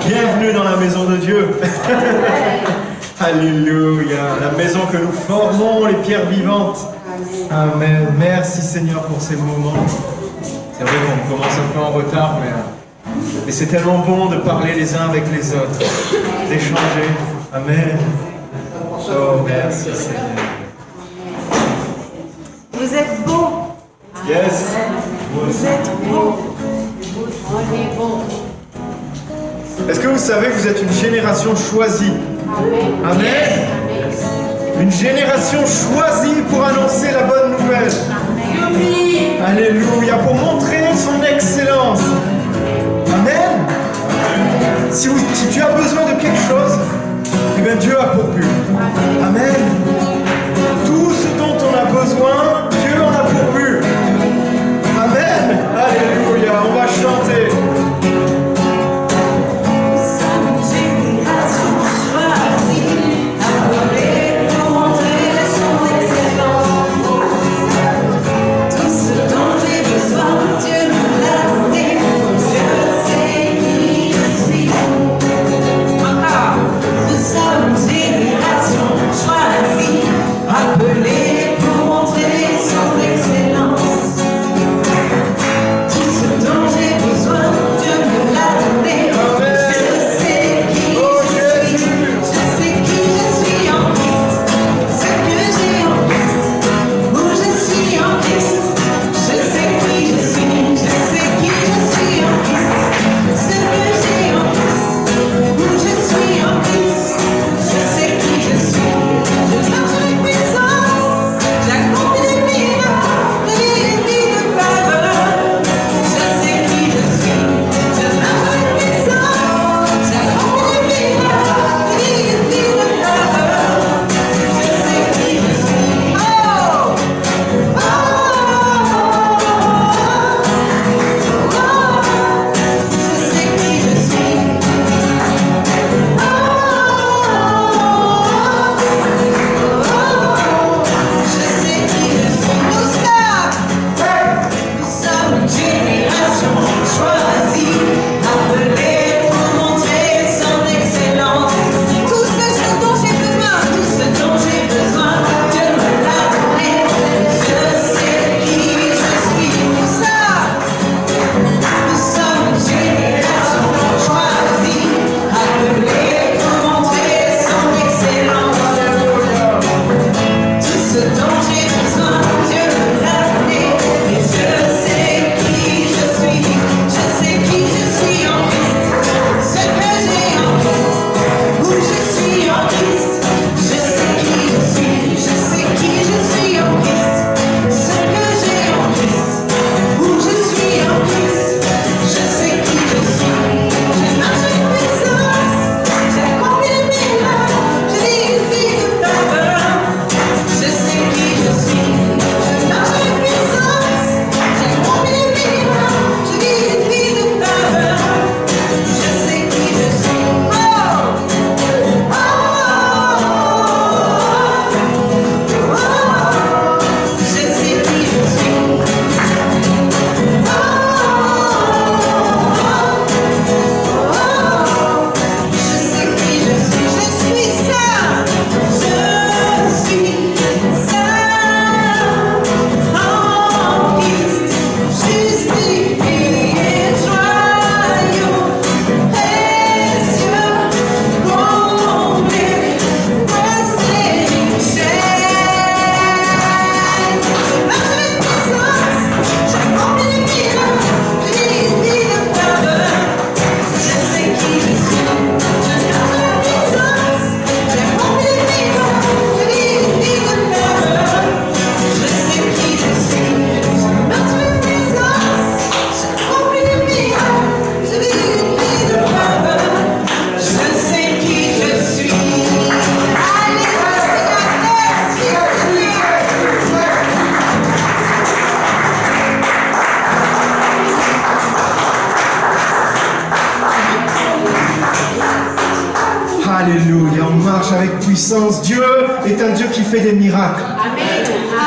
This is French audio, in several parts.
Bienvenue dans la maison de Dieu. Alléluia. La maison que nous formons, les pierres vivantes. Amen. Merci Seigneur pour ces moments. C'est vrai qu'on commence un peu en retard, mais c'est tellement bon de parler les uns avec les autres, d'échanger. Amen. Oh, merci Seigneur. Vous êtes beaux. Yes. Vous êtes beaux. On est beaux. Est-ce que vous savez que vous êtes une génération choisie? Amen. Amen. Une génération choisie pour annoncer la bonne nouvelle. Amen. Alléluia. Pour montrer son excellence. Amen. Si tu as besoin de quelque chose, eh bien Dieu a pourvu. Amen. Tout ce dont on a besoin, Dieu en a pourvu. Amen. Alléluia. On va chanter. Alléluia, on marche avec puissance. Dieu est un Dieu qui fait des miracles. Amen.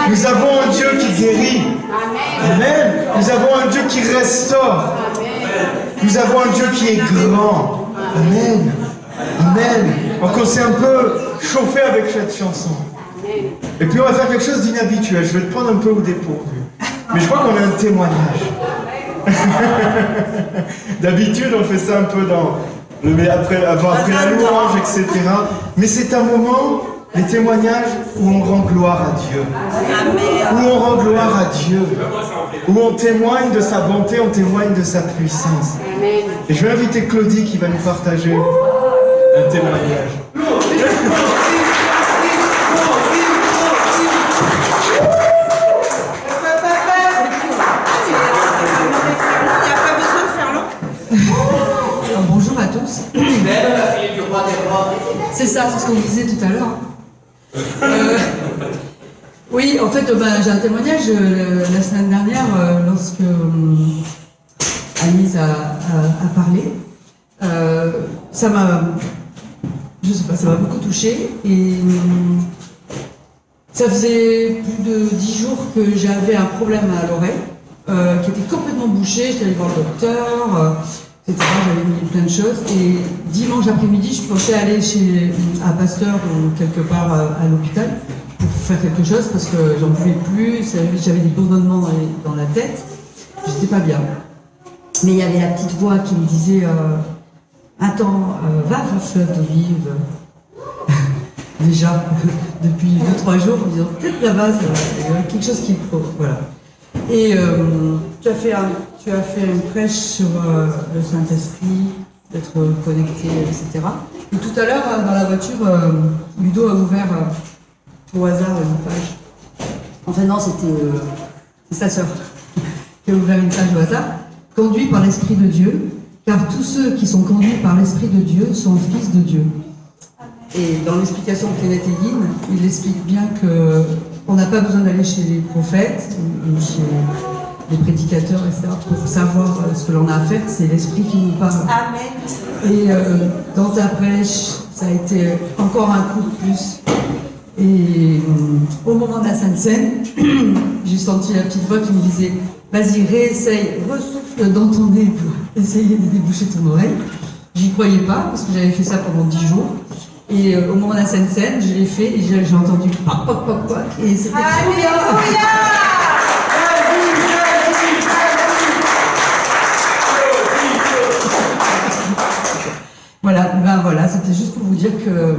Nous avons un Dieu qui guérit. Amen. Amen. Nous avons un Dieu qui restaure. Amen. Nous avons un Dieu qui est grand. Amen. Amen. Donc on s'est un peu chauffé avec cette chanson. Et puis on va faire quelque chose d'inhabituel. Je vais te prendre un peu au dépourvu. Mais je crois qu'on a un témoignage. D'habitude, on fait ça un peu après la louange, etc. Mais c'est un moment, les témoignages, où on rend gloire à Dieu. Où on rend gloire à Dieu. Où on témoigne de sa bonté, on témoigne de sa puissance. Et je vais inviter Claudie qui va nous partager un témoignage. Alors, bonjour à tous. C'est ça, c'est ce qu'on disait tout à l'heure. Oui, en fait, j'ai un témoignage la semaine dernière lorsque Agnès a parlé. Ça m'a, je sais pas, ça m'a beaucoup touchée et ça faisait plus de 10 jours que j'avais un problème à l'oreille qui était complètement bouché. J'étais allée voir le docteur. Etc. J'avais mis plein de choses et dimanche après-midi, je pensais aller chez un pasteur ou quelque part à l'hôpital pour faire quelque chose parce que j'en pouvais plus, j'avais des bourdonnements dans la tête, j'étais pas bien. Mais il y avait la petite voix qui me disait attends, va au fleuve d'olive. Déjà, depuis 2-3 jours, en me disant peut-être là-bas, il y a quelque chose qu'il faut. Voilà. Et tu as fait une prêche sur le Saint-Esprit, d'être connecté, etc. Et tout à l'heure, dans la voiture, Ludo a ouvert au hasard une page. Enfin non, c'est sa sœur qui a ouvert une page au hasard. Conduit par l'Esprit de Dieu, car tous ceux qui sont conduits par l'Esprit de Dieu sont fils de Dieu. Et dans l'explication de Kenneth Hagin, il explique bien que on n'a pas besoin d'aller chez les prophètes ou chez les prédicateurs, etc., pour savoir ce que l'on a à faire. C'est l'Esprit qui nous parle. Amen. Et dans ta prêche, ça a été encore un coup de plus. Et au moment de la Sainte Seine, j'ai senti la petite voix qui me disait « Vas-y, réessaye, ressouffle dans ton nez pour essayer de déboucher ton oreille. » J'y croyais pas, parce que j'avais fait ça pendant 10 jours. Et au moment de la Sainte Seine, je l'ai fait et j'ai entendu « Poc, poc, poc, poc » et c'était trop bien. Voilà, c'était juste pour vous dire que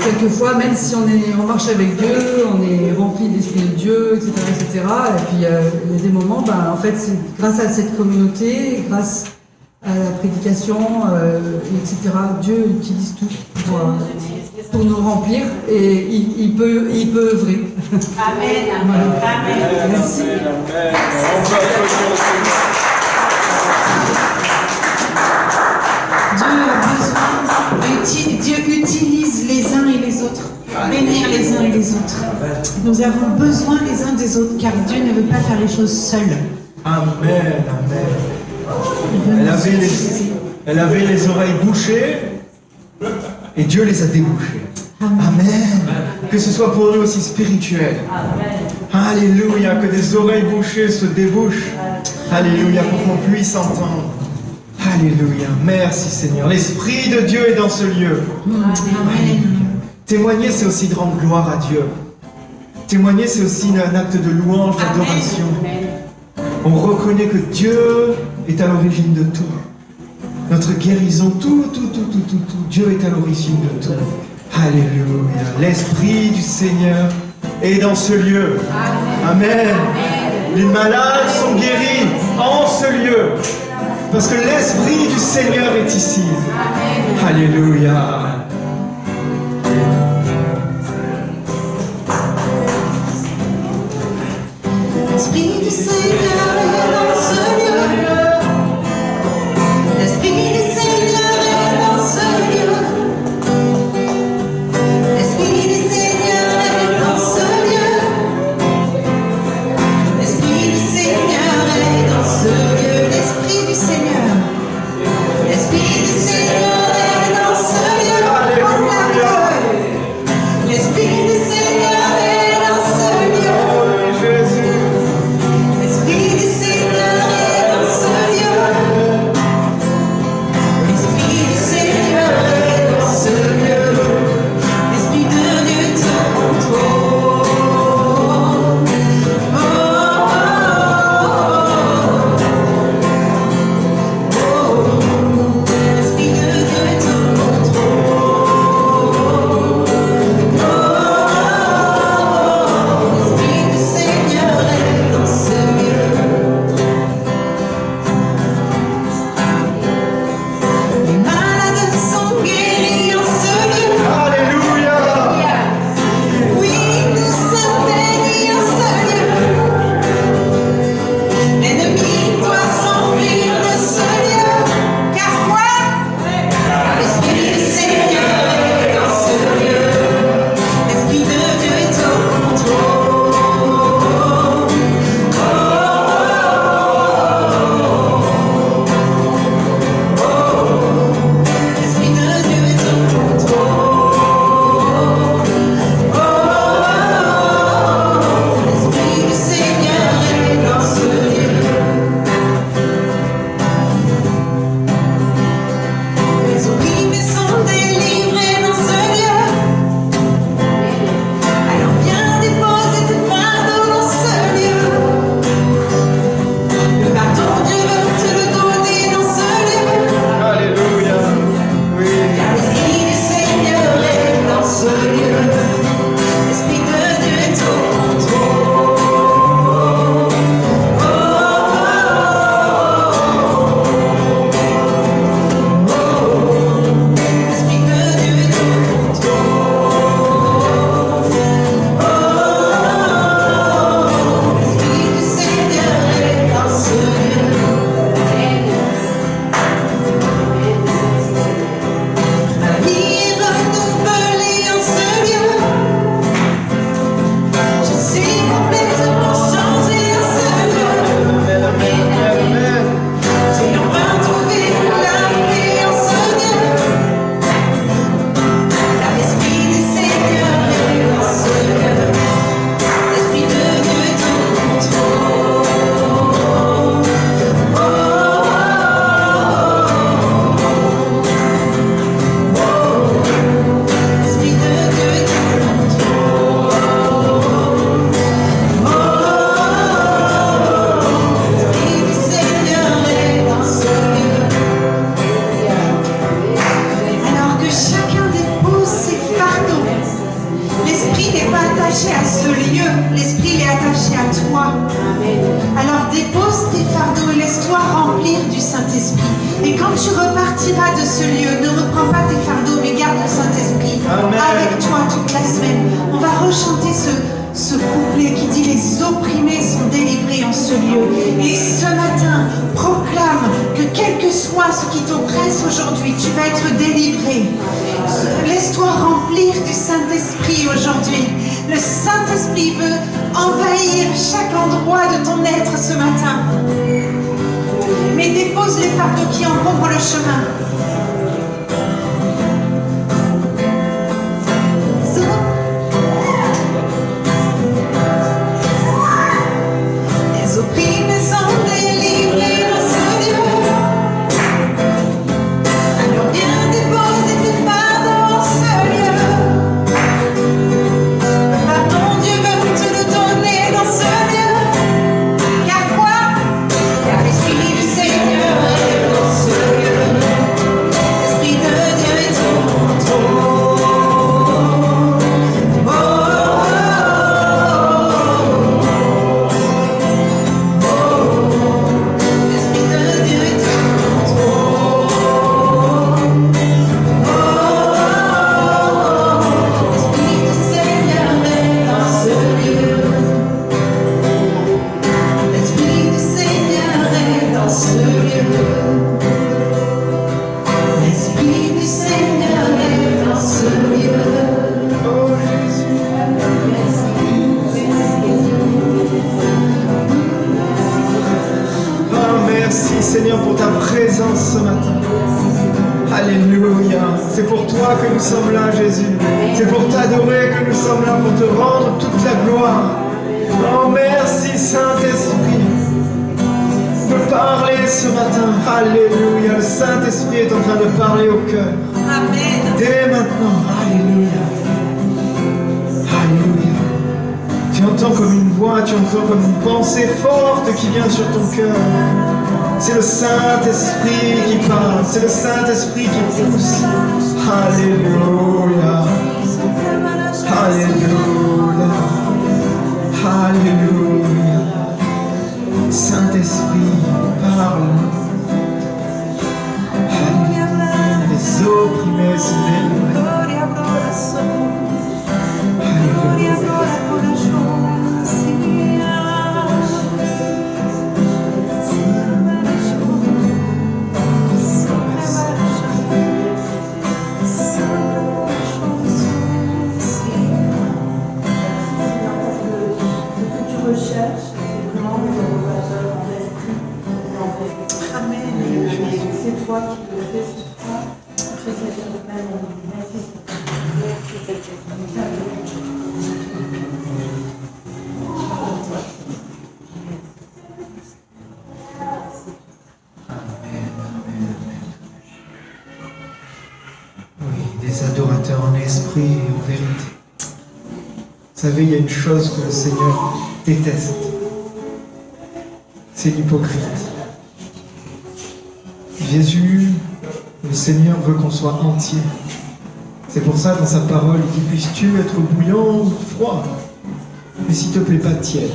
quelquefois, même si on marche avec Dieu, on est rempli de l'Esprit de Dieu, etc., etc., et puis il y a des moments, en fait, c'est grâce à cette communauté, grâce à la prédication, etc., Dieu utilise tout pour nous remplir, et il peut œuvrer. Amen. Voilà. Amen. Merci. Dieu utilise les uns et les autres, bénir les uns et les autres. Nous avons besoin les uns des autres, car Dieu ne veut pas faire les choses seuls. Amen, amen. Elle avait les oreilles bouchées et Dieu les a débouchées. Amen. Que ce soit pour nous aussi spirituel. Alléluia, que des oreilles bouchées se débouchent. Alléluia, pour qu'on puisse entendre. Alléluia, merci Seigneur. L'Esprit de Dieu est dans ce lieu. Amen. Témoigner, c'est aussi de rendre gloire à Dieu. Témoigner, c'est aussi un acte de louange, d'adoration. On reconnaît que Dieu est à l'origine de tout. Notre guérison, tout. Dieu est à l'origine de tout. Alléluia. L'Esprit du Seigneur est dans ce lieu. Amen. Les malades sont guéris en ce lieu. Parce que l'Esprit du Seigneur est ici. Alléluia. L'Esprit du Seigneur est dans ce lieu. L'Esprit du Seigneur est dans ce lieu. L'Esprit du Seigneur est dans ce lieu. L'Esprit du Seigneur est dans ce lieu. L'Esprit du Seigneur. L'Esprit du Seigneur est dans ce lieu. repartiras de ce lieu. Ne reprends pas tes fardeaux, mais garde le Saint-Esprit Amen. avec toi toute la semaine. On va rechanter ce couplet qui dit les opprimés sont délivrés en ce lieu. Et ce matin, proclame que quel que soit ce qui t'oppresse aujourd'hui, tu vas être délivré. Laisse-toi remplir du Saint-Esprit aujourd'hui. Le Saint-Esprit veut envahir chaque endroit de ton être ce matin. Mais dépose les fardeaux qui encombrent le chemin. Les opprimés sont délivrés dans ce lieu. Alors viens déposer tes fardeaux dans ce lieu. Pardon, Dieu veut te le donner dans ce lieu. Car quoi? Car l'Esprit du Seigneur est dans ce lieu. L'Esprit de Dieu est en toi. L'Esprit de Dieu est en toi. L'Esprit du Seigneur est dans ce lieu. L'Esprit du Seigneur est dans ce lieu. L'Esprit du Seigneur est dans ce lieu. Oh Jésus. Oh, merci Seigneur pour ta présence ce matin. Alléluia. C'est pour toi que nous sommes là, Jésus. C'est pour t'adorer que nous sommes là, pour te rendre toute la gloire. Oh, merci Saint-Esprit de parler ce matin. Alléluia. Le Saint-Esprit est en train de parler au cœur. Amen. Dès maintenant. Alléluia. Alléluia. Tu entends comme une voix, tu entends comme une pensée forte qui vient sur ton cœur. C'est le Saint-Esprit qui parle, c'est le Saint-Esprit qui pousse. Alléluia. Alléluia. Alléluia. Saint-Esprit, parle. Alléluia. Les opprimés sont délivrés. C'est toi qui le fais sur toi. Fais cette semaine. Merci. Oui, des adorateurs en esprit et en vérité. Vous savez, il y a une chose que le Seigneur déteste. C'est l'hypocrite. Jésus, le Seigneur veut qu'on soit entier. C'est pour ça, dans sa parole, il dit, puisses-tu être bouillant ou froid, mais s'il te plaît pas tiède.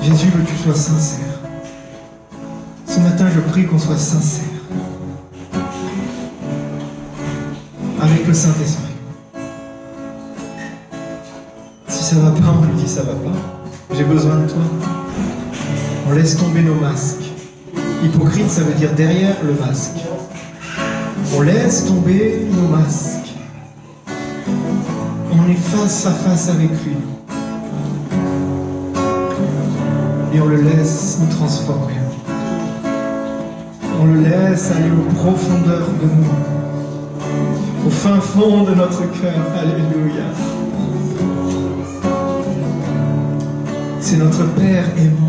Jésus veut que tu sois sincère. Ce matin, je prie qu'on soit sincère. Avec le Saint-Esprit. Si ça va pas, on lui dit ça va pas. J'ai besoin de toi. On laisse tomber nos masques. Hypocrite, ça veut dire derrière le masque. On laisse tomber nos masques. On est face à face avec lui. Et on le laisse nous transformer. On le laisse aller aux profondeurs de nous. Au fin fond de notre cœur. Alléluia. C'est notre Père aimant.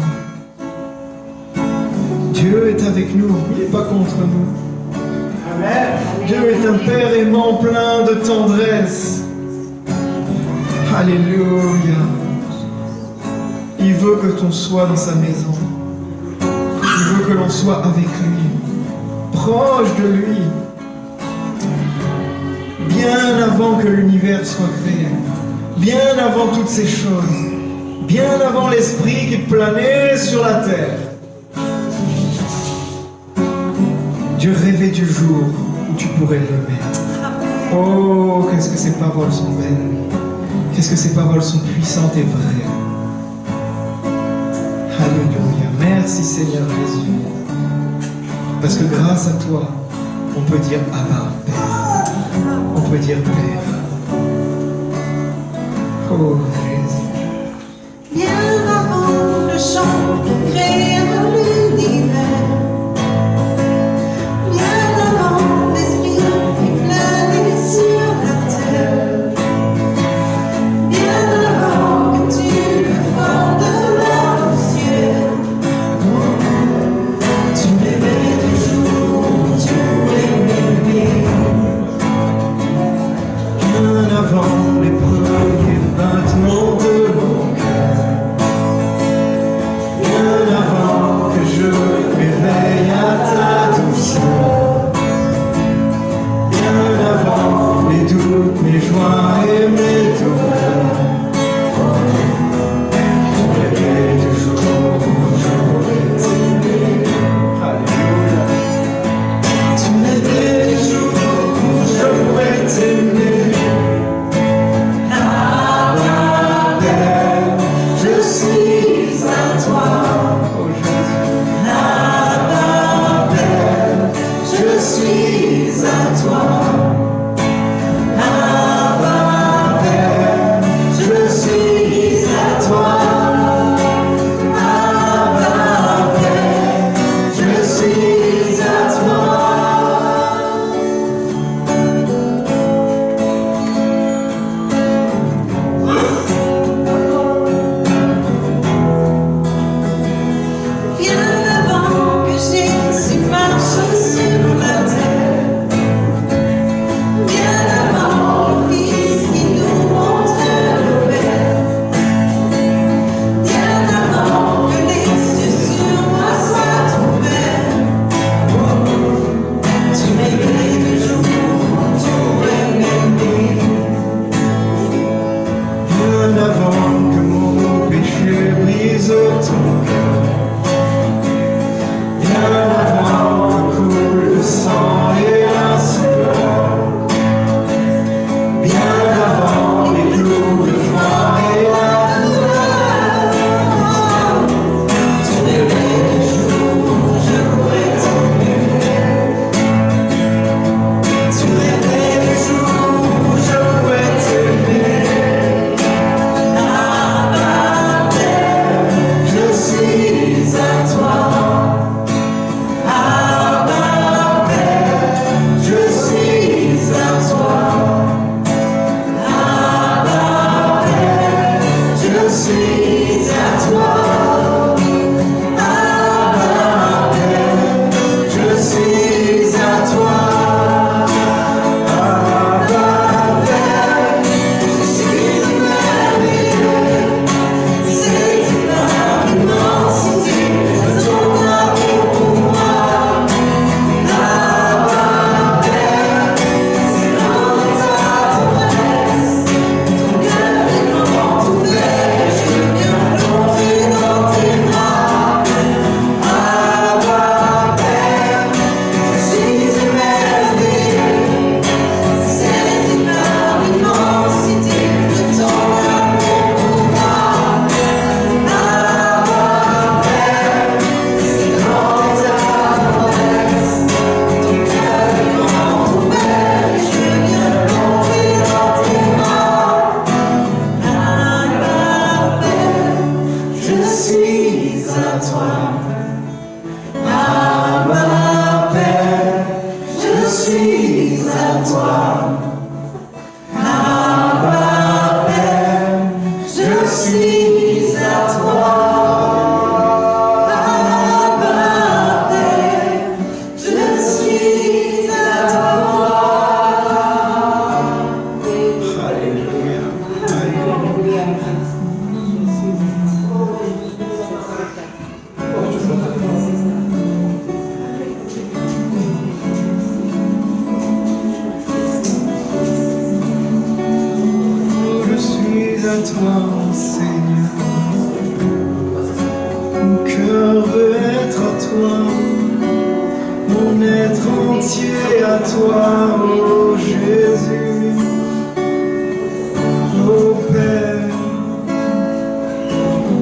Dieu est avec nous, il n'est pas contre nous. Amen. Dieu est un Père aimant plein de tendresse. Alléluia. Il veut que l'on soit dans sa maison. Il veut que l'on soit avec lui, proche de lui, bien avant que l'univers soit créé, bien avant toutes ces choses, bien avant l'esprit qui planait sur la terre. rêver du jour où tu pourrais l'aimer. Oh, qu'est-ce que ces paroles sont belles. Qu'est-ce que ces paroles sont puissantes et vraies. Alléluia. Merci Seigneur Jésus. Parce que grâce à toi, on peut dire Abba, Père. On peut dire Père. Oh Jésus. Bien avant le chant qui créa l'univers, bien avant l'esprit qui planait sur la terre, bien avant que tu le fonderas au ciel, tu rêvais du jour où tu pourrais m'aimer. Bien avant les premiers battements de mon cœur, bien avant que je m'éveille à ta douceur, bien avant les doutes, mes joies et mes douleurs, tu rêvais du jour où j'aurais t'aimé. Alléluia. Tu rêvais du jour où j'aurais t'aimé. Je suis à toi, oh Jésus. Abba, Père, je suis à toi. Abba, Père, je suis à toi. Abba, Père, je suis à toi. Bien avant que Jésus marche sur la terre, bien avant le Fils qui nous montre le Père, bien avant que les cieux sur moi soient ouverts, tu m'éveilles le jour où tu pourrais m'aimer. Bien avant que mon péché brise ton cœur, bien avant que coule le sang et la sueur, bien avant les jours de joie et la douleur, Tu m'éveilles le jour où je pourrais t'aimer. tu rêvais le jour où je pourrais t'aimer. Abba, Père, Je suis à toi. Abba, Père, Je suis à toi. Abba, Père, Je suis à toi. Abba, Père, Je suis à toi. Abba, Père, je suis émerveillé. C'est une immensité de ton amour pour moi. Abba, Père, c'est grand est ta tendresse. Ton cœur est grand ouvert, je viens plonger dans tes bras. Abba, Père, je suis émerveillé. C'est une immensité de ton amour pour moi. Abba, Père, c'est grand est ta tendresse. Ton cœur est grand ouvert, je viens plonger dans tes bras. Abba, Père, je suis à toi. Abba, Père, Je suis à toi. Abba, Père, Je suis à toi. Abba, Père, je suis à toi. Alléluia. Alléluia. Je suis à toi, Seigneur. Mon cœur veut être à toi. Mon être entier entier à toi, oh Jésus, oh Père,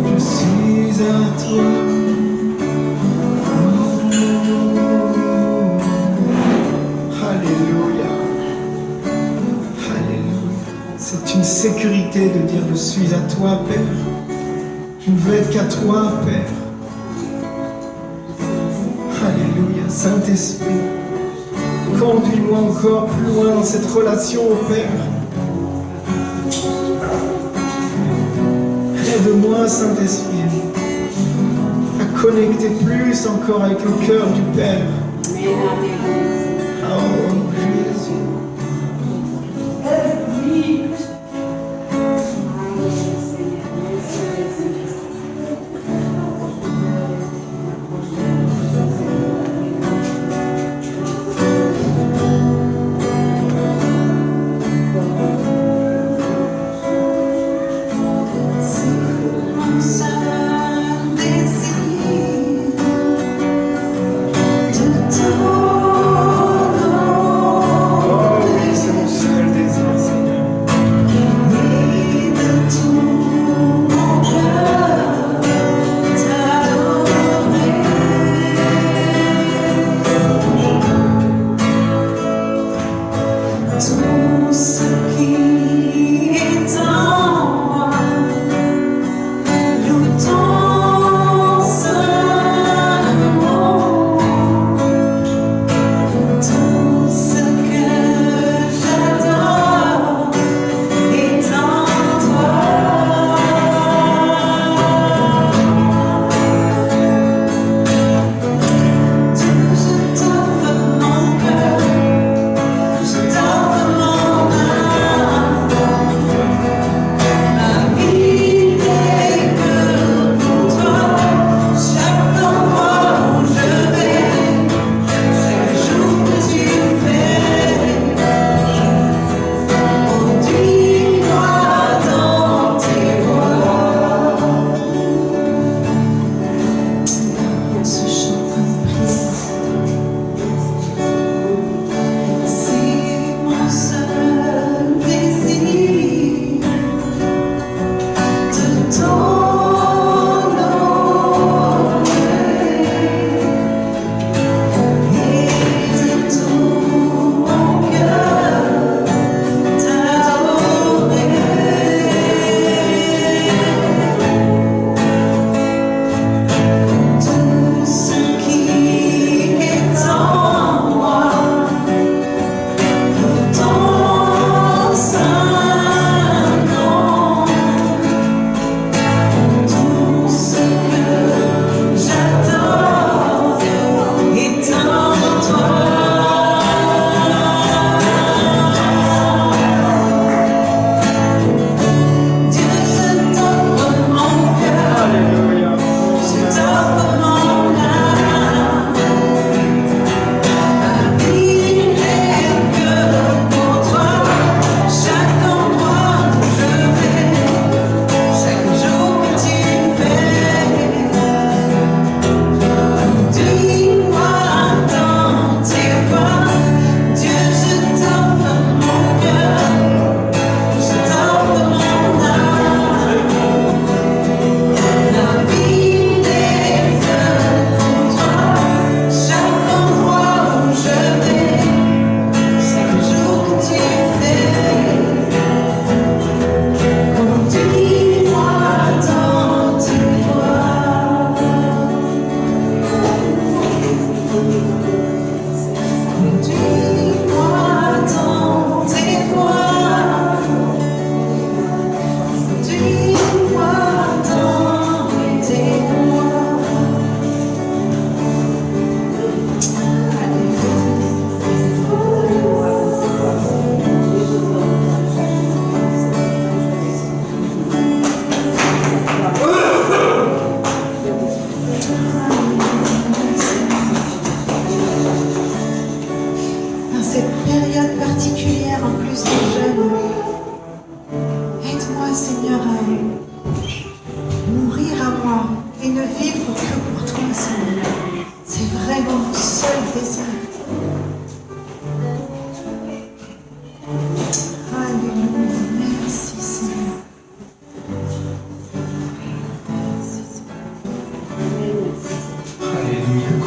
je suis à toi. Alléluia, Alléluia. C'est une sécurité de dire je suis à toi, Père. Je ne veux être qu'à toi, Père. Alléluia, Saint-Esprit, conduis-moi encore plus loin dans cette relation au Père. Aide-moi, Saint-Esprit, à connecter plus encore avec le cœur du Père. Oh, Jésus. De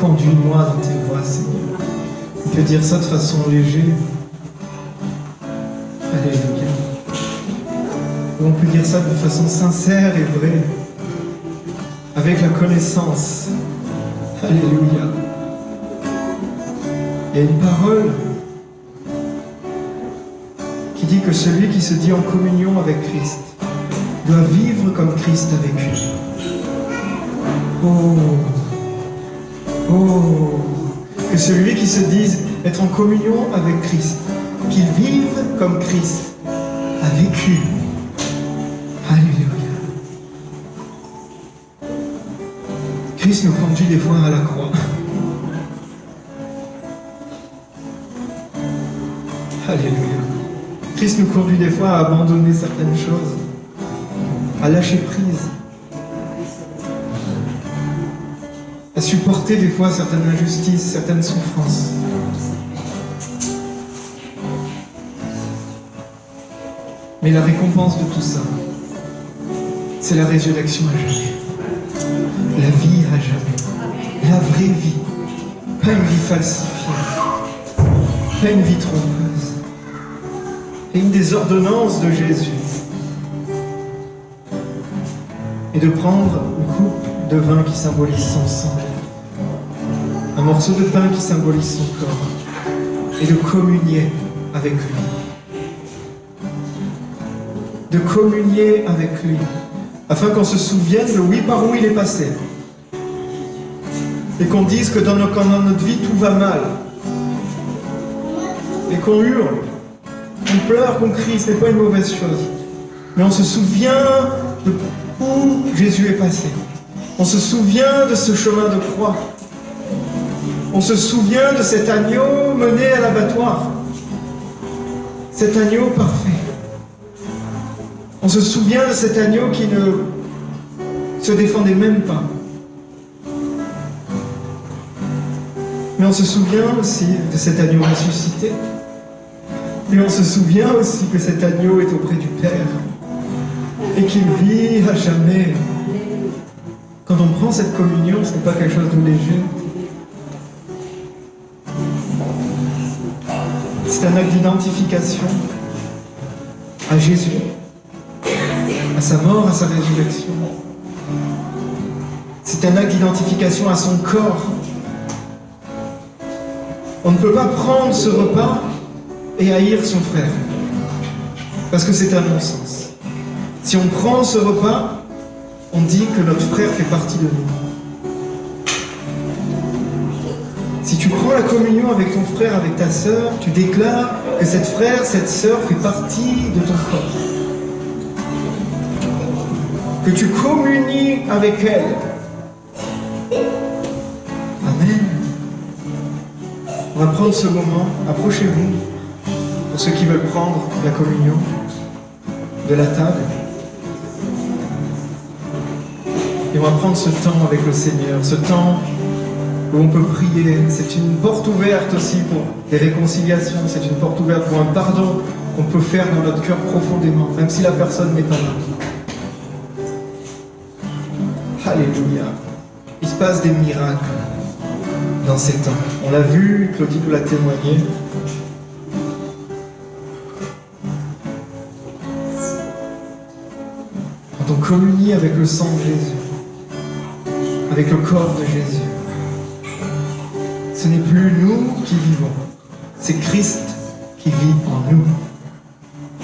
Conduis-moi dans tes voies, Seigneur. On peut dire ça de façon légère. Alléluia. Ou on peut dire ça de façon sincère et vraie, avec la connaissance. Alléluia. Il y a une parole qui dit que celui qui se dit en communion avec Christ doit vivre comme Christ a vécu. Oh, que celui qui se dise être en communion avec Christ, qu'il vive comme Christ a vécu. Alléluia. Christ nous conduit des fois à la croix. Alléluia. Christ nous conduit des fois à abandonner certaines choses, à lâcher prise, à supporter des fois certaines injustices, certaines souffrances. Mais la récompense de tout ça, c'est la résurrection à jamais. La vie à jamais. La vraie vie. Pas une vie falsifiée. Pas une vie trompeuse. Et une des ordonnances de Jésus est de prendre une coupe de vin qui symbolise son sang, un morceau de pain qui symbolise son corps, et de communier avec lui. De communier avec lui, afin qu'on se souvienne de oui par où il est passé. Et qu'on dise que quand dans notre vie tout va mal, et qu'on hurle, qu'on pleure, qu'on crie, ce n'est pas une mauvaise chose. Mais on se souvient de où Jésus est passé. On se souvient de ce chemin de croix. On se souvient de cet agneau mené à l'abattoir. Cet agneau parfait. On se souvient de cet agneau qui ne se défendait même pas. Mais on se souvient aussi de cet agneau ressuscité. Et on se souvient aussi que cet agneau est auprès du Père et qu'il vit à jamais. Quand on prend cette communion, ce n'est pas quelque chose de léger. C'est un acte d'identification à Jésus, à sa mort, à sa résurrection. C'est un acte d'identification à son corps. On ne peut pas prendre ce repas et haïr son frère, parce que c'est un non-sens. Si on prend ce repas, on dit que notre frère fait partie de nous. Si tu prends la communion avec ton frère, avec ta sœur, tu déclares que cette frère, cette sœur fait partie de ton corps. Que tu communies avec elle. Amen. On va prendre ce moment, approchez-vous, pour ceux qui veulent prendre la communion de la table. Et on va prendre ce temps avec le Seigneur, ce temps où on peut prier. C'est une porte ouverte aussi pour des réconciliations, c'est une porte ouverte pour un pardon qu'on peut faire dans notre cœur profondément, même si la personne n'est pas là. Alléluia. Il se passe des miracles dans ces temps. On l'a vu, Claudie nous l'a témoigné. Quand on communie avec le sang de Jésus, avec le corps de Jésus, ce n'est plus nous qui vivons, c'est Christ qui vit en nous.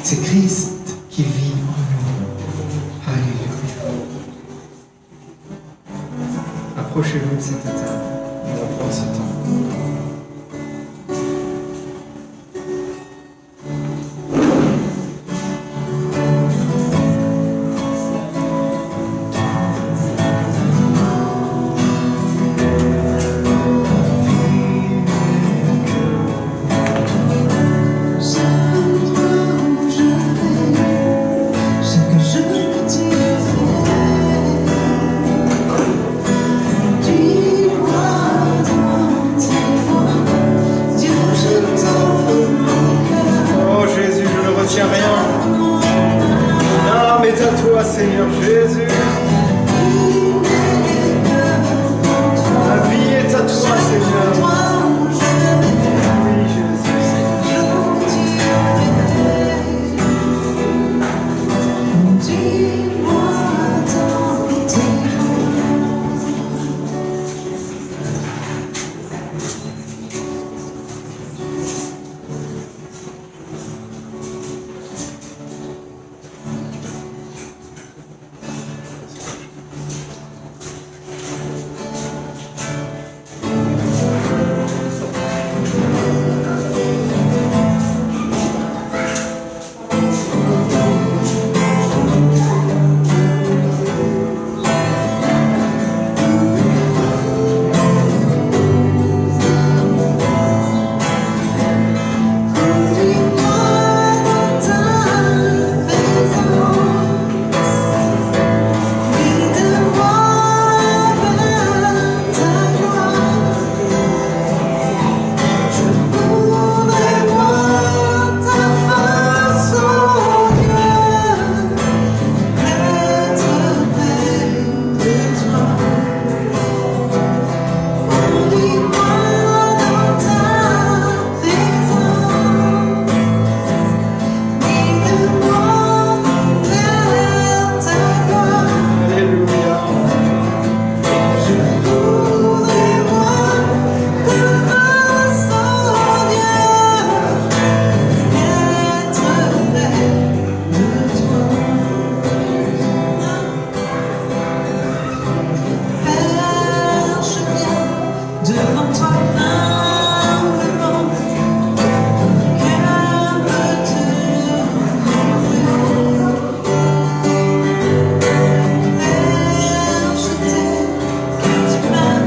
C'est Christ qui vit en nous. Alléluia. Approchez-vous de cette table. On va prendre ce temps. Tu vois devant toi humblement. Mon cœur veut te louer. Père, je t'aime, car tu m'as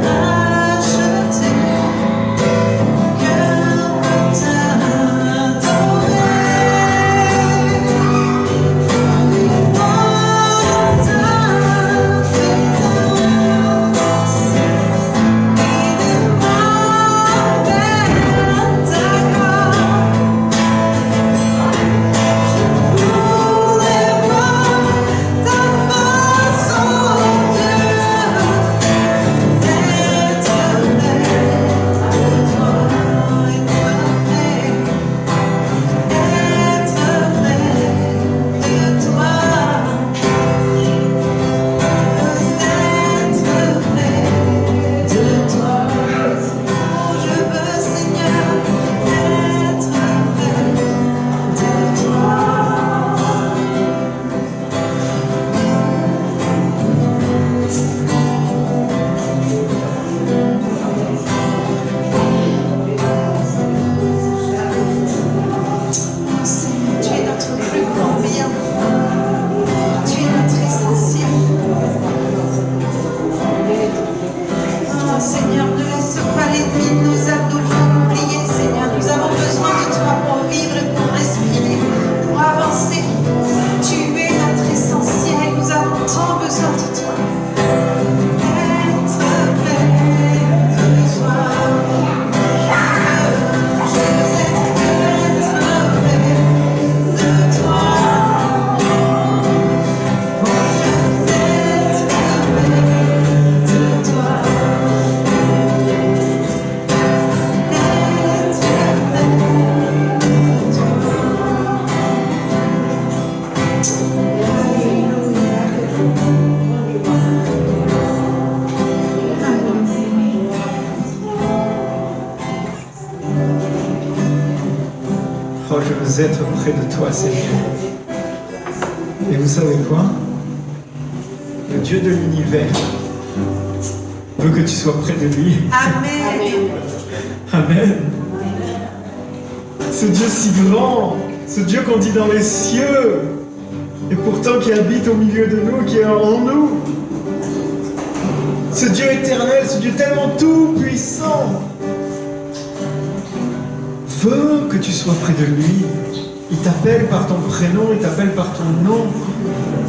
acheté. Mon cœur veut t'adorer. Seigneur, ne laisse pas l'ennemi de nos âmes nous le faire oublier, Seigneur. Nous avons besoin de toi pour vivre et pour respirer, pour avancer. Tu es notre essentiel, nous avons tant besoin de toi. Être près de toi. Je veux être près de toi. Je veux être près de toi. Oh, je veux être près de toi, Seigneur. Et vous savez quoi? Le Dieu de l'univers veut que tu sois près de lui. Amen. Amen. Ce Dieu si grand, ce Dieu qu'on dit dans les cieux, et pourtant qui habite au milieu de nous, qui est en nous. Ce Dieu éternel, ce Dieu tellement tout puissant, veut que tu sois près de lui. Il t'appelle par ton prénom, il t'appelle par ton nom.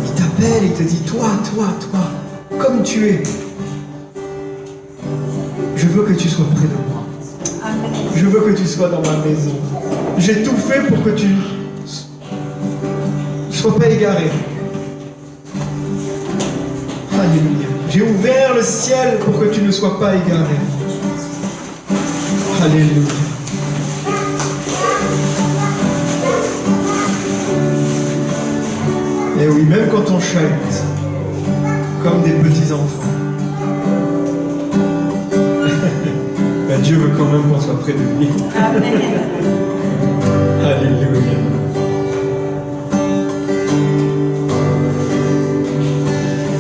Il t'appelle, il te dit, toi, comme tu es. Je veux que tu sois près de moi. Je veux que tu sois dans ma maison. J'ai tout fait pour que tu ne sois pas égaré. Alléluia. J'ai ouvert le ciel pour que tu ne sois pas égaré. Alléluia. Et oui, même quand on chahute, comme des petits enfants, ben Dieu veut quand même qu'on soit près de lui. Amen. Alléluia.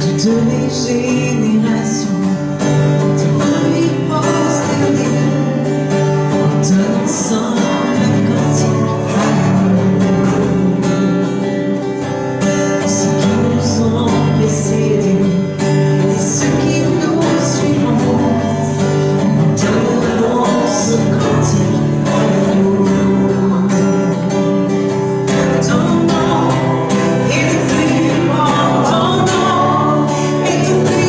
Toutes les générations te lui prosterner en dansant le cantique. Ceux qui nous ont précédés et ceux qui nous suivront entendront ce cantique. Ton nom est le plus grand, ton nom est tout puissant.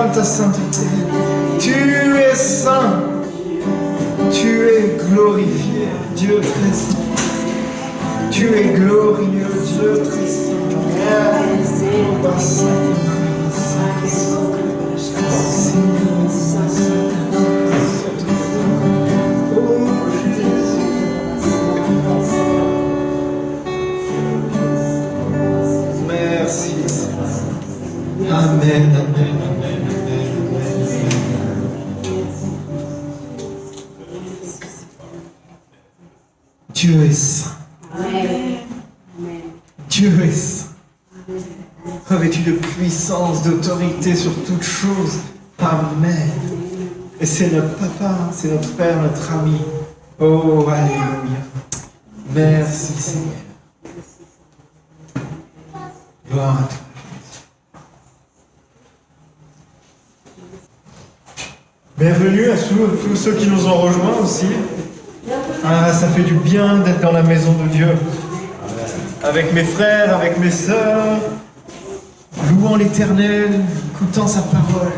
proclame ta sainteté. Tu es saint. Tu es glorifié, Dieu très saint. Tu es glorieux, Dieu très saint. Merci. Amen, amen, amen, amen. Dieu est saint. Dieu est saint. Revêtu de puissance, d'autorité sur toutes choses. Amen. Et c'est notre papa, c'est notre père, notre ami. Oh, alléluia. Merci Seigneur. Gloire à toi. Bienvenue à tous ceux qui nous ont rejoints aussi. Ah, ça fait du bien d'être dans la maison de Dieu. Avec mes frères, avec mes sœurs, louant l'Éternel, écoutant sa parole.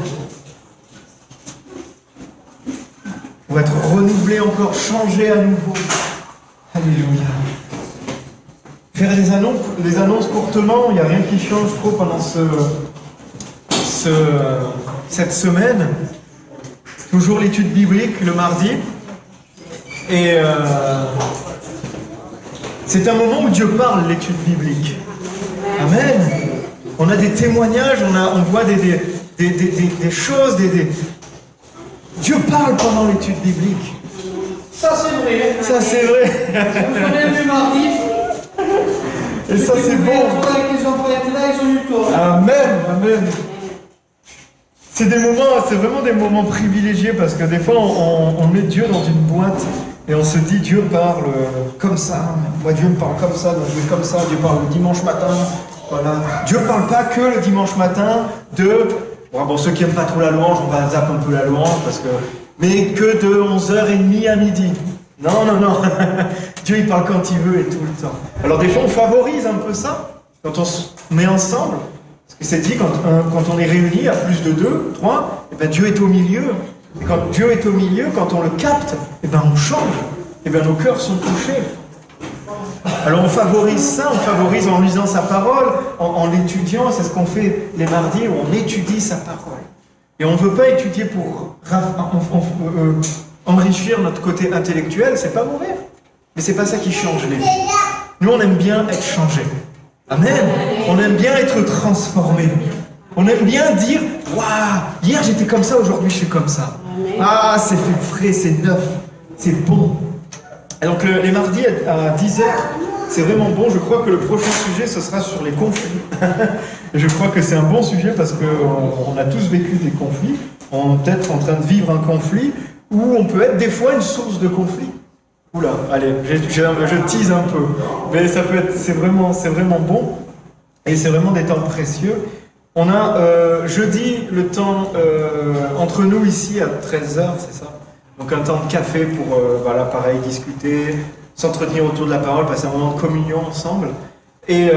Pour être renouvelé encore, changé à nouveau. Alléluia. Faire des annonces courtement, il n'y a rien qui change trop pendant cette semaine. Toujours l'étude biblique le mardi. Et c'est un moment où Dieu parle, l'étude biblique. Amen. On a des témoignages, on voit des choses, Dieu parle pendant l'étude biblique. Ça c'est vrai. Ça c'est vrai. Vous avez vu mardi. Et ça c'est bon. Avec les enfants étaient là, ils ont eu tort. Amen, amen. C'est vraiment des moments privilégiés parce que des fois on met Dieu dans une boîte et on se dit Dieu parle comme ça. Moi Dieu me parle comme ça, donc je vais comme ça. Dieu parle le dimanche matin. Voilà. Dieu parle pas que le dimanche matin bon, ceux qui n'aiment pas trop la louange, on va zapper un peu la louange mais que de 11h30 à midi. Non, non, non. Dieu il parle quand il veut et tout le temps. Alors des fois on favorise un peu ça quand on se met ensemble. Parce que c'est dit, quand on est réunis à plus de 2, 3, et ben Dieu est au milieu. Et quand Dieu est au milieu, quand on le capte, et ben on change. Et ben nos cœurs sont touchés. Alors on favorise ça, on favorise en lisant sa parole, en l'étudiant. C'est ce qu'on fait les mardis où on étudie sa parole. Et on ne veut pas étudier pour enrichir notre côté intellectuel, c'est pas mauvais. Mais c'est pas ça qui change les vies. Nous on aime bien être changés. Amen. On aime bien être transformé. On aime bien dire « Waouh, hier j'étais comme ça, aujourd'hui je suis comme ça. » Ah, c'est frais, c'est neuf, c'est bon. Et donc les mardis à 10h, c'est vraiment bon. Je crois que le prochain sujet, ce sera sur les conflits. Et je crois que c'est un bon sujet parce qu'on a tous vécu des conflits. On est peut-être en train de vivre un conflit où on peut être des fois une source de conflit. Oula, allez, je tease un peu. Mais ça peut être, c'est vraiment bon. Et c'est vraiment des temps précieux. On a jeudi le temps entre nous ici à 13h, c'est ça? Donc un temps de café pour, voilà, pareil, discuter, s'entretenir autour de la parole, passer un moment de communion ensemble. Et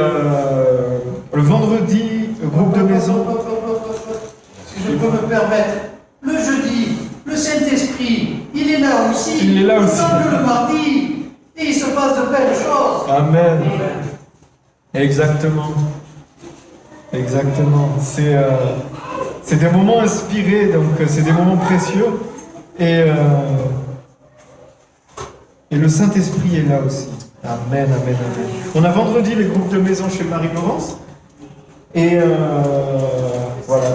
le vendredi, le groupe de maison. Si je peux me permettre, le jeudi, le Saint-Esprit, il est là aussi. Il est là aussi. Tant que le mardi, et il se passe de belles choses. Amen. Exactement. Exactement. C'est des moments inspirés, donc c'est des moments précieux. Et le Saint-Esprit est là aussi. Amen, amen, amen. On a vendredi les groupes de maison chez Marie-Laurence. Et voilà,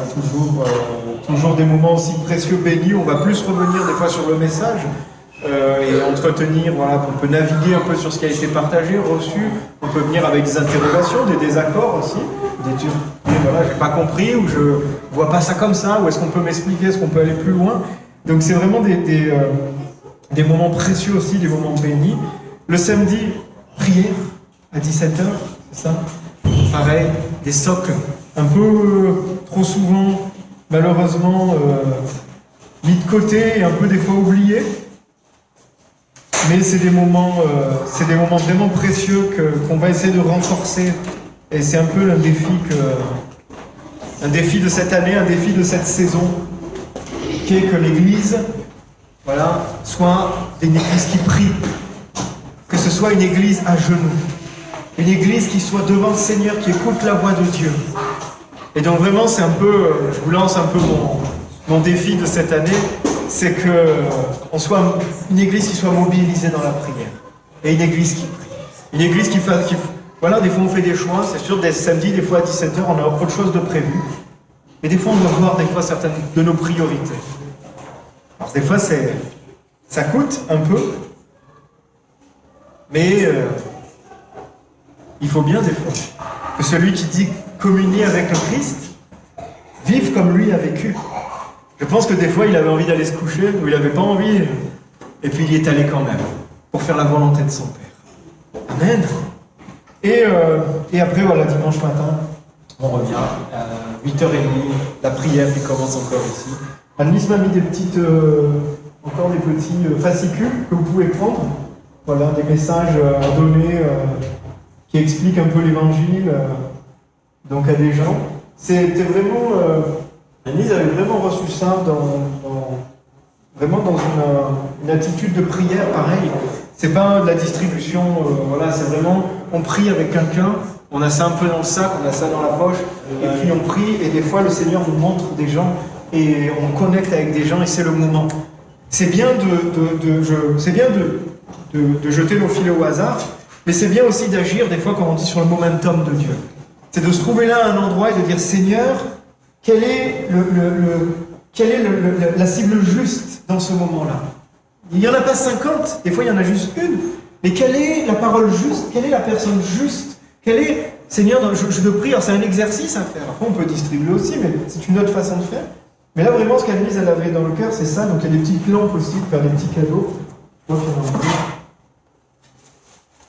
toujours des moments aussi précieux, bénis. On va plus revenir des fois sur le message et entretenir, voilà, on peut naviguer un peu sur ce qui a été partagé, reçu. On peut venir avec des interrogations, des désaccords aussi. Des voilà, j'ai pas compris, ou je vois pas ça comme ça, ou est-ce qu'on peut m'expliquer, est-ce qu'on peut aller plus loin. Donc c'est vraiment des moments précieux aussi, des moments bénis. Le samedi, prière à 17h, c'est ça? Pareil, des socles, un peu trop souvent, malheureusement, mis de côté et un peu des fois oubliés. Mais c'est des moments vraiment précieux qu'on va essayer de renforcer. Et c'est un peu le défi un défi de cette année, un défi de cette saison, qui est que l'Église, voilà, soit une Église qui prie, que ce soit une Église à genoux, une Église qui soit devant le Seigneur, qui écoute la voix de Dieu. Et donc vraiment, c'est un peu, je vous lance un peu mon défi de cette année, c'est qu'on soit une Église qui soit mobilisée dans la prière, et une Église qui prie, une Église qui fasse, voilà, des fois on fait des choix, c'est sûr, des samedis, des fois à 17h, on a autre chose de prévu, mais des fois on doit voir des fois certaines de nos priorités. Alors des fois ça coûte un peu, mais il faut bien des fois que celui qui dit communier avec le Christ vive comme lui a vécu. Je pense que des fois il avait envie d'aller se coucher, ou il n'avait pas envie, et puis il y est allé quand même, pour faire la volonté de son Père. Amen. Et après, voilà, dimanche matin, on revient à 8h30, la prière qui commence encore ici. Anne-Lise m'a mis des petites, encore des petits fascicules que vous pouvez prendre. Voilà, des messages à donner qui expliquent un peu l'évangile donc à des gens. C'était vraiment... Anne-Lise avait vraiment reçu ça vraiment dans une attitude de prière pareil. C'est pas de la distribution, voilà, c'est vraiment, on prie avec quelqu'un, on a ça un peu dans le sac, on a ça dans la poche, et puis on prie, et des fois le Seigneur nous montre des gens, et on connecte avec des gens, et c'est le moment. C'est bien de jeter nos filets au hasard, mais c'est bien aussi d'agir, des fois, comme on dit, sur le momentum de Dieu. C'est de se trouver là à un endroit et de dire, Seigneur, quelle est la cible juste dans ce moment-là? Il n'y en a pas 50, des fois il y en a juste une. Mais quelle est la parole juste? Quelle est la personne juste? Quelle est, Seigneur, je te prie, c'est un exercice à faire. Après on peut distribuer aussi, mais c'est une autre façon de faire. Mais là vraiment ce qu'Anne-Lise elle avait dans le cœur, c'est ça. Donc il y a des petites lampes aussi, pour faire des petits cadeaux. Je crois qu'il y en a un peu.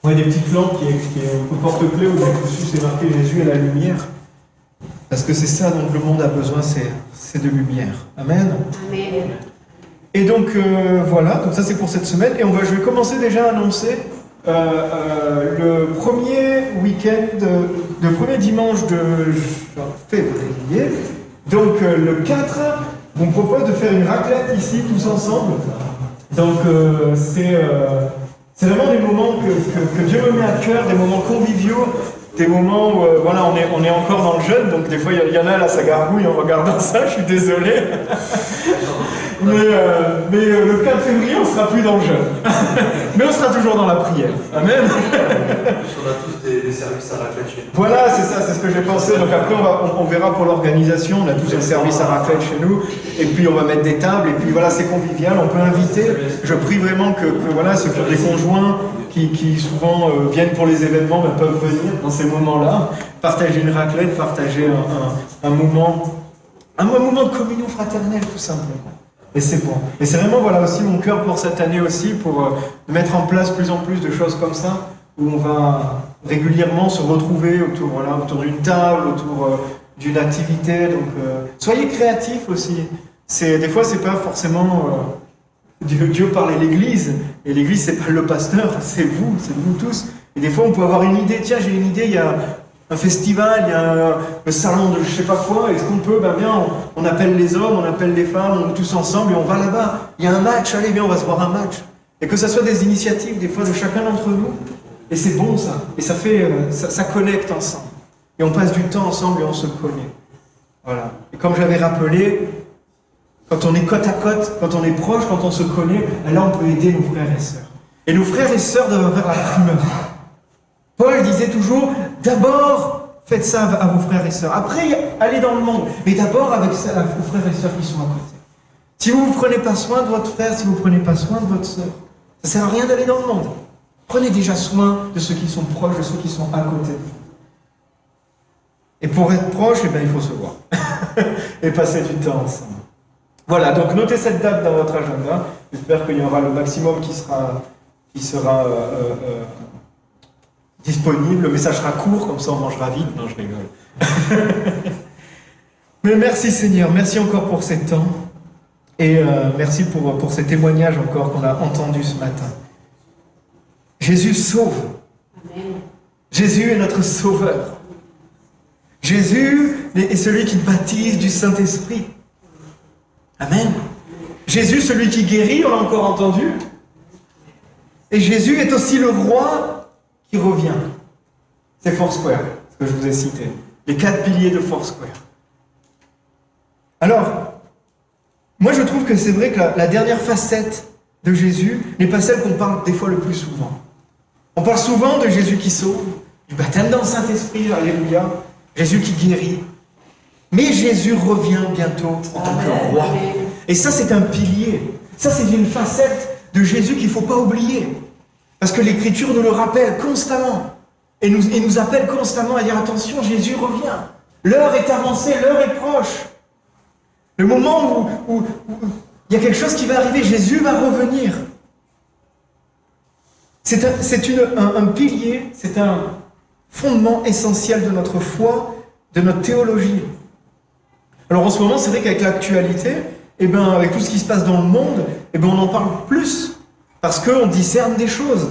Ouais, des petites lampes qui est au porte-clés où dessus c'est marqué Jésus et la lumière. Parce que c'est ça dont le monde a besoin, c'est de lumière. Amen. Amen. Et donc voilà, donc ça c'est pour cette semaine. Et je vais commencer déjà à annoncer le premier week-end, le premier dimanche de février. Donc le 4, on me propose de faire une raclette ici tous ensemble. Donc c'est vraiment des moments que Dieu me met à cœur, des moments conviviaux. Des moments où voilà, on est encore dans le jeûne, donc des fois il y en a là, ça gargouille en regardant ça, je suis désolé. mais le 4 février, on ne sera plus dans le jeûne. Mais on sera toujours dans la prière. Amen. On a tous des services à raclette chez nous. Voilà, c'est ça, c'est ce que j'ai pensé. Donc après, on verra pour l'organisation. On a tous un service à raclette chez nous. Et puis on va mettre des tables. Et puis voilà, c'est convivial. On peut inviter. Je prie vraiment que voilà, ceux qui ont des conjoints, qui souvent viennent pour les événements, peuvent venir dans ces moments-là, partager une raclette, partager un moment de communion fraternelle, tout simplement. Et c'est bon. Et c'est vraiment voilà aussi mon cœur pour cette année aussi, pour mettre en place plus en plus de choses comme ça, où on va régulièrement se retrouver autour d'une table, autour d'une activité. Donc soyez créatifs aussi. Des fois c'est pas forcément Dieu parle à l'Église, et l'Église c'est pas le pasteur, c'est vous tous. Et des fois on peut avoir une idée, tiens j'ai une idée, il y a un festival, il y a le salon de je sais pas quoi, est-ce qu'on peut, bien on appelle les hommes, on appelle les femmes, on est tous ensemble et on va là-bas. Il y a un match, allez viens on va se voir un match. Et que ça soit des initiatives des fois de chacun d'entre nous, et c'est bon ça, et ça fait, ça connecte ensemble. Et on passe du temps ensemble et on se connaît. Voilà. Et comme j'avais rappelé, quand on est côte à côte, quand on est proche, quand on se connaît, là on peut aider nos frères et sœurs. Et nos frères et sœurs doivent faire la primeur. Paul disait toujours, d'abord faites ça à vos frères et sœurs, après allez dans le monde, mais d'abord avec vos frères et sœurs qui sont à côté. Si vous ne prenez pas soin de votre frère, si vous ne prenez pas soin de votre sœur, ça ne sert à rien d'aller dans le monde. Prenez déjà soin de ceux qui sont proches, de ceux qui sont à côté de vous. Et pour être proche, il faut se voir. Et passer du temps ensemble. Voilà, donc notez cette date dans votre agenda. J'espère qu'il y aura le maximum qui sera disponible. Le message sera court, comme ça on mangera vite. Non, je rigole. Mais merci Seigneur, merci encore pour ces temps. Et merci pour ces témoignages encore qu'on a entendus ce matin. Jésus sauve. Amen. Jésus est notre sauveur. Jésus est celui qui baptise du Saint-Esprit. Amen. Jésus, celui qui guérit, on l'a encore entendu. Et Jésus est aussi le roi qui revient. C'est Foursquare, ce que je vous ai cité. Les 4 piliers de Foursquare. Alors, moi je trouve que c'est vrai que la dernière facette de Jésus n'est pas celle qu'on parle des fois le plus souvent. On parle souvent de Jésus qui sauve, du baptême dans le Saint-Esprit, alléluia, Jésus qui guérit. Mais Jésus revient bientôt en tant que roi. Et ça, c'est un pilier. Ça, c'est une facette de Jésus qu'il ne faut pas oublier. Parce que l'Écriture nous le rappelle constamment. Et nous appelle constamment à dire attention, Jésus revient. L'heure est avancée, l'heure est proche. Le moment où il y a quelque chose qui va arriver, Jésus va revenir. C'est un pilier, c'est un fondement essentiel de notre foi, de notre théologie. Alors en ce moment, c'est vrai qu'avec l'actualité, avec tout ce qui se passe dans le monde, on en parle plus. Parce qu'on discerne des choses.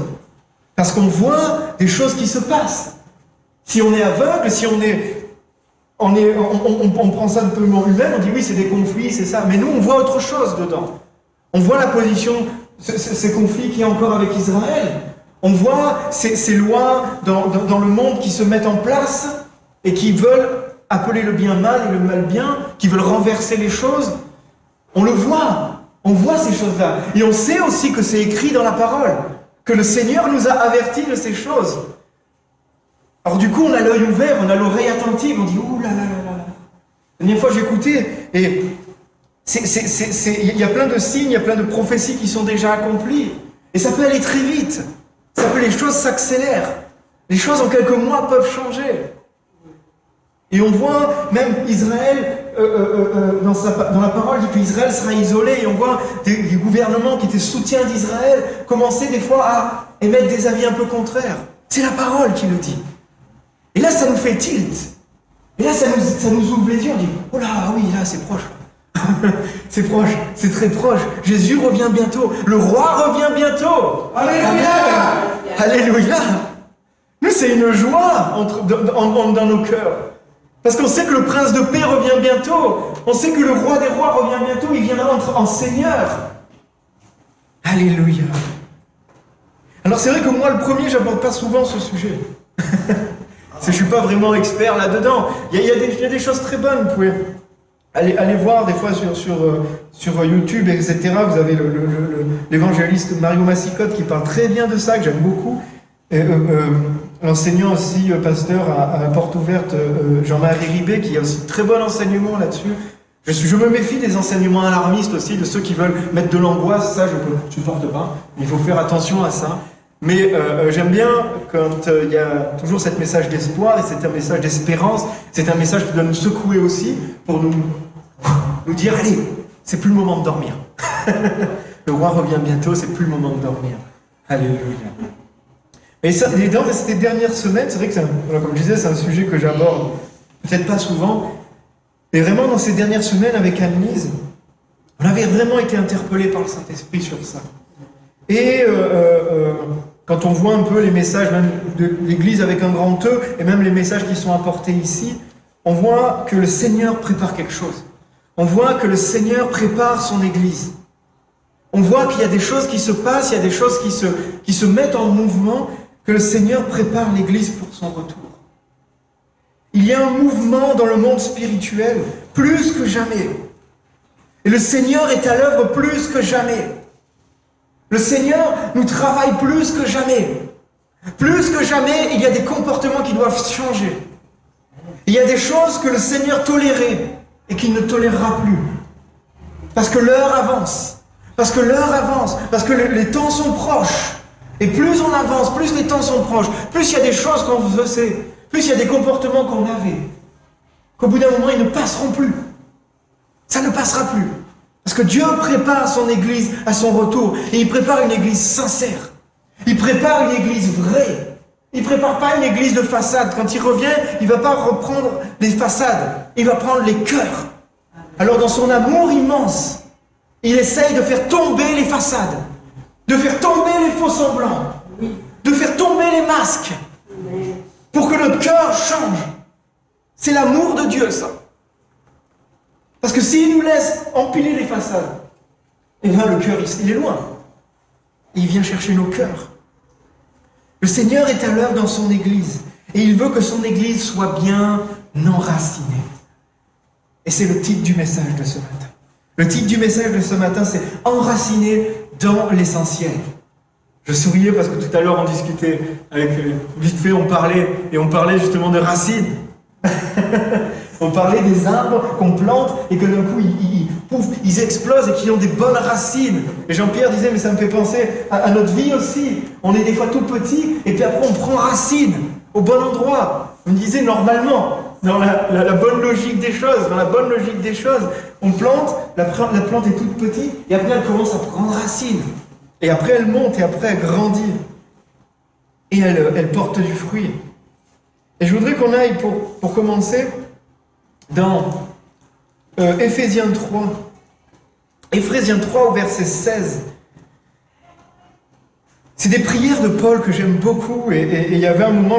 Parce qu'on voit des choses qui se passent. Si on est aveugle, si on prend ça un peu humain, on dit oui, c'est des conflits, c'est ça. Mais nous, on voit autre chose dedans. On voit la position, ces conflits qu'il y a encore avec Israël. On voit ces lois dans le monde qui se mettent en place et qui veulent appeler le bien mal et le mal bien, qui veulent renverser les choses. On le voit. On voit ces choses-là. Et on sait aussi que c'est écrit dans la parole, que le Seigneur nous a avertis de ces choses. Alors du coup, on a l'œil ouvert, on a l'oreille attentive, on dit « Ouh là là là là ». La dernière fois, j'écoutais, et il y a plein de signes, il y a plein de prophéties qui sont déjà accomplies. Et ça peut aller très vite. Ça peut, les choses s'accélèrent. Les choses en quelques mois peuvent changer. Et on voit même Israël, dans la parole, dit qu'Israël sera isolé. Et on voit des gouvernements qui étaient soutiens d'Israël commencer des fois à émettre des avis un peu contraires. C'est la parole qui le dit. Et là, ça nous fait tilt. Et là, ça nous ouvre les yeux. On dit, oh là, oui, là, c'est proche. C'est proche, c'est très proche. Jésus revient bientôt. Le roi revient bientôt. Alléluia. Alléluia. Nous, c'est une joie dans nos cœurs. Parce qu'on sait que le prince de paix revient bientôt. On sait que le roi des rois revient bientôt. Il viendra en Seigneur. Alléluia. Alors c'est vrai que moi, le premier, j'aborde pas souvent ce sujet. Je ne suis pas vraiment expert là-dedans. Il y a des choses très bonnes. Vous pouvez aller voir des fois sur YouTube, etc. Vous avez l'évangéliste Mario Massicotte qui parle très bien de ça, que j'aime beaucoup. L'enseignant aussi, pasteur à Porte Ouverte, Jean-Marie Ribé, qui a aussi très bon enseignement là-dessus. Je me méfie des enseignements alarmistes aussi, de ceux qui veulent mettre de l'angoisse. Ça, je ne supporte pas. Il faut faire attention à ça. Mais j'aime bien quand il y a toujours ce message d'espoir, et c'est un message d'espérance, c'est un message qui doit nous secouer aussi, pour nous dire, allez, c'est plus le moment de dormir. Le roi revient bientôt, c'est plus le moment de dormir. Alléluia. Et dans ces dernières semaines, c'est vrai que, comme je disais, c'est un sujet que j'aborde peut-être pas souvent, mais vraiment dans ces dernières semaines avec Anne-Lise, on avait vraiment été interpellés par le Saint-Esprit sur ça. Et quand on voit un peu les messages même de l'Église avec un grand E, et même les messages qui sont apportés ici, on voit que le Seigneur prépare quelque chose. On voit que le Seigneur prépare son Église. On voit qu'il y a des choses qui se passent, il y a des choses qui se mettent en mouvement, que le Seigneur prépare l'Église pour son retour. Il y a un mouvement dans le monde spirituel, plus que jamais. Et le Seigneur est à l'œuvre plus que jamais. Le Seigneur nous travaille plus que jamais. Plus que jamais, il y a des comportements qui doivent changer. Il y a des choses que le Seigneur tolérait et qu'il ne tolérera plus. Parce que l'heure avance. Parce que l'heure avance. Parce que les temps sont proches. Et plus on avance, plus les temps sont proches, plus il y a des choses qu'on faisait, plus il y a des comportements qu'on avait, qu'au bout d'un moment, ils ne passeront plus. Ça ne passera plus. Parce que Dieu prépare son Église à son retour. Et il prépare une Église sincère. Il prépare une Église vraie. Il ne prépare pas une Église de façade. Quand il revient, il ne va pas reprendre les façades. Il va prendre les cœurs. Alors dans son amour immense, il essaye de faire tomber les façades. De faire tomber les faux semblants. De faire tomber les masques. Pour que notre cœur change. C'est l'amour de Dieu, ça. Parce que s'il nous laisse empiler les façades, eh bien le cœur, il est loin. Il vient chercher nos cœurs. Le Seigneur est à l'œuvre dans son Église. Et il veut que son Église soit bien enracinée. Et c'est le titre du message de ce matin. Le titre du message de ce matin, c'est « Enraciné dans l'essentiel ». Je souriais parce que tout à l'heure, on discutait avec... Vite fait, on parlait justement de racines. On parlait des arbres qu'on plante et que d'un coup, ils explosent et qui ont des bonnes racines. Et Jean-Pierre disait, mais ça me fait penser à notre vie aussi. On est des fois tout petits et puis après, on prend racine au bon endroit. On me disait, normalement, dans la bonne logique des choses, on plante, la plante est toute petite et après, elle commence à prendre racine. Et après, elle monte et après, elle grandit. Et elle porte du fruit. Et je voudrais qu'on aille, pour commencer, dans Éphésiens 3. Éphésiens 3 au verset 16. C'est des prières de Paul que j'aime beaucoup. Et il y avait un moment,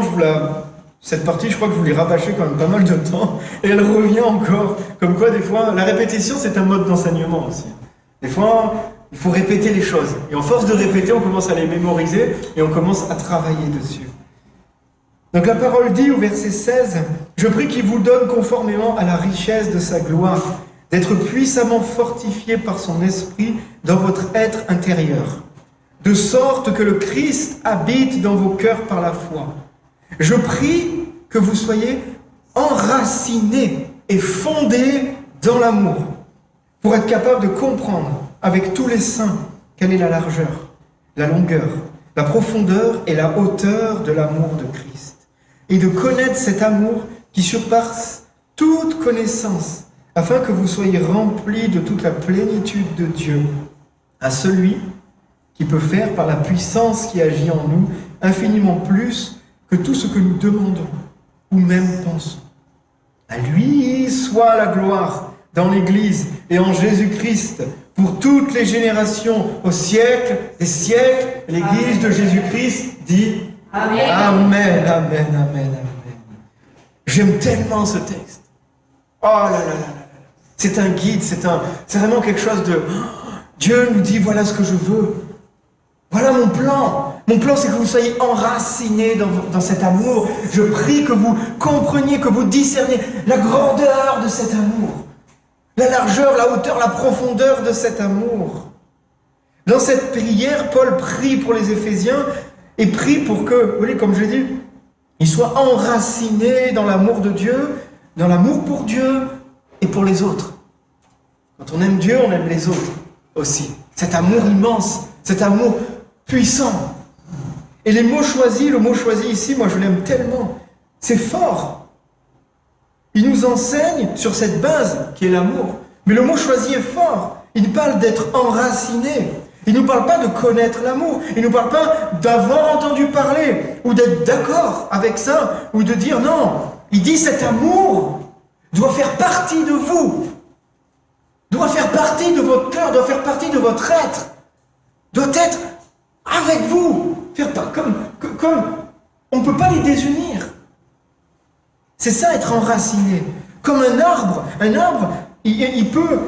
cette partie, je crois que je vous l'ai rabâchée quand même pas mal de temps. Et elle revient encore. Comme quoi, des fois, la répétition, c'est un mode d'enseignement aussi. Des fois, il faut répéter les choses. Et en force de répéter, on commence à les mémoriser et on commence à travailler dessus. Donc la parole dit au verset 16, « Je prie qu'il vous donne conformément à la richesse de sa gloire, d'être puissamment fortifié par son esprit dans votre être intérieur, de sorte que le Christ habite dans vos cœurs par la foi. Je prie que vous soyez enracinés et fondés dans l'amour, pour être capable de comprendre avec tous les saints quelle est la largeur, la longueur, la profondeur et la hauteur de l'amour de Christ. Et de connaître cet amour qui surpasse toute connaissance, afin que vous soyez remplis de toute la plénitude de Dieu, à celui qui peut faire par la puissance qui agit en nous infiniment plus que tout ce que nous demandons ou même pensons. À lui soit la gloire dans l'Église et en Jésus-Christ pour toutes les générations, au siècle des siècles. L'Église de Jésus-Christ dit Amen, amen, amen, amen. J'aime tellement ce texte. Oh là là là là. C'est un guide, c'est vraiment quelque chose de... Dieu nous dit, voilà ce que je veux. Voilà mon plan. Mon plan, c'est que vous soyez enracinés dans cet amour. Je prie que vous compreniez, que vous discerniez la grandeur de cet amour. La largeur, la hauteur, la profondeur de cet amour. Dans cette prière, Paul prie pour les Éphésiens et prie pour que, vous voyez, comme je l'ai dit, ils soient enracinés dans l'amour de Dieu, dans l'amour pour Dieu et pour les autres. Quand on aime Dieu, on aime les autres aussi. Cet amour immense, cet amour puissant. Et le mot choisi ici, moi je l'aime tellement. C'est fort. Il nous enseigne sur cette base qui est l'amour. Mais le mot choisi est fort. Il parle d'être enraciné. Il ne nous parle pas de connaître l'amour. Il ne nous parle pas d'avoir entendu parler ou d'être d'accord avec ça ou de dire non. Il dit cet amour doit faire partie de vous, doit faire partie de votre cœur, doit faire partie de votre être, doit être avec vous. Comme on ne peut pas les désunir. C'est ça être enraciné. Comme un arbre, il peut